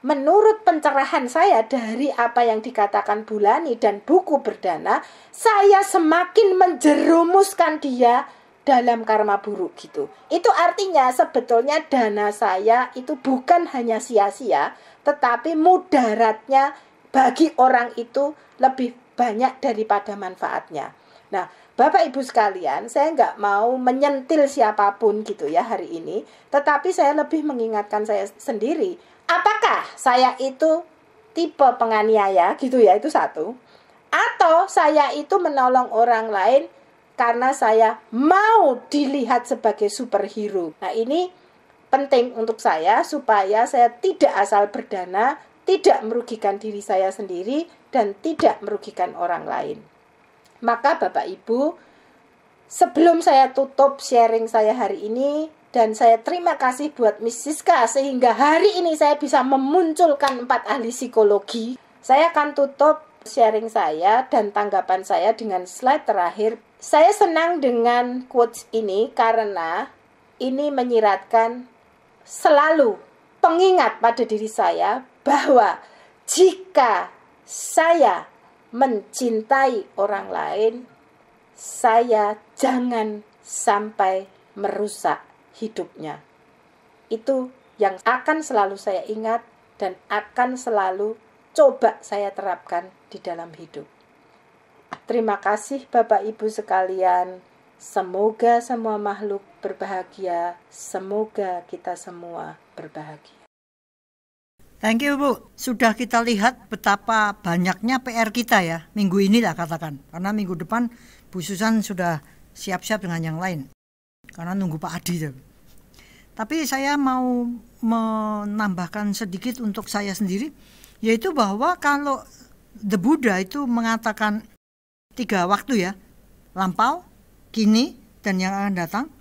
menurut pencerahan saya dari apa yang dikatakan Bulani dan buku Berdana, saya semakin menjerumuskan dia dalam karma buruk gitu. Itu artinya sebetulnya dana saya itu bukan hanya sia-sia, tetapi mudaratnya bagi orang itu lebih banyak daripada manfaatnya. Nah, Bapak Ibu sekalian, saya nggak mau menyentil siapapun gitu ya hari ini, tetapi saya lebih mengingatkan saya sendiri. Apakah saya itu tipe penganiaya gitu ya, itu satu. Atau saya itu menolong orang lain karena saya mau dilihat sebagai superhero. Nah, ini penting untuk saya supaya saya tidak asal berdana, tidak merugikan diri saya sendiri, dan tidak merugikan orang lain. Maka Bapak Ibu, sebelum saya tutup sharing saya hari ini, dan saya terima kasih buat Miss Siska sehingga hari ini saya bisa memunculkan 4 ahli psikologi, saya akan tutup sharing saya dan tanggapan saya dengan slide terakhir. Saya senang dengan quotes ini karena ini menyiratkan selalu pengingat pada diri saya bahwa jika saya mencintai orang lain, saya jangan sampai merusak hidupnya. Itu yang akan selalu saya ingat dan akan selalu coba saya terapkan di dalam hidup. Terima kasih Bapak Ibu sekalian. Semoga semua makhluk berbahagia. Semoga kita semua berbahagia. Thank you Bu. Sudah kita lihat betapa banyaknya PR kita ya. Minggu ini lah katakan. Karena minggu depan Bu Susan sudah siap-siap dengan yang lain. Karena nunggu Pak Adi. Tapi saya mau menambahkan sedikit untuk saya sendiri. Yaitu bahwa kalau The Buddha itu mengatakan 3 waktu ya, lampau, kini, dan yang akan datang.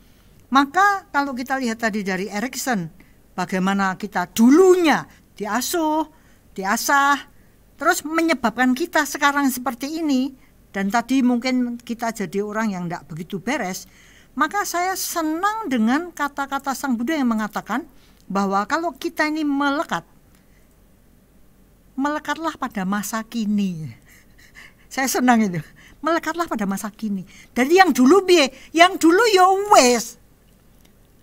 Maka kalau kita lihat tadi dari Erikson, bagaimana kita dulunya diasuh, diasah, terus menyebabkan kita sekarang seperti ini, dan tadi mungkin kita jadi orang yang tidak begitu beres, maka saya senang dengan kata-kata Sang Buddha yang mengatakan bahwa kalau kita ini melekatlah pada masa kini. Saya senang itu. Melekatlah pada masa kini. Dari yang dulu yang dulu ya wes.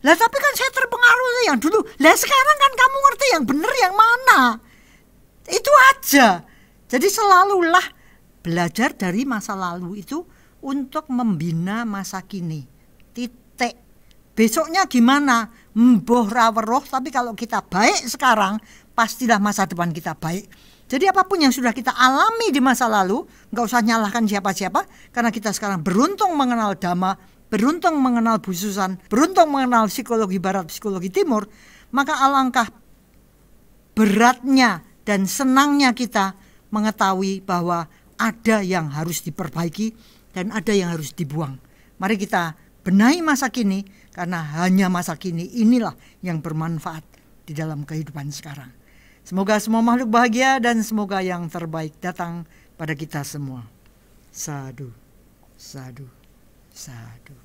Lah tapi kan saya terpengaruh yang dulu. Lah sekarang kan kamu ngerti yang benar yang mana. Itu aja. Jadi selalulah belajar dari masa lalu itu untuk membina masa kini. Titik. Besoknya gimana? Mboh ra weruh, tapi kalau kita baik sekarang, pastilah masa depan kita baik. Jadi apapun yang sudah kita alami di masa lalu, nggak usah nyalahkan siapa-siapa, karena kita sekarang beruntung mengenal Dhamma, beruntung mengenal Bu Susan, beruntung mengenal psikologi barat, psikologi timur, maka alangkah beratnya dan senangnya kita mengetahui bahwa ada yang harus diperbaiki dan ada yang harus dibuang. Mari kita benahi masa kini, karena hanya masa kini inilah yang bermanfaat di dalam kehidupan sekarang. Semoga semua makhluk bahagia dan semoga yang terbaik datang pada kita semua. Sadhu, sadhu, sadhu.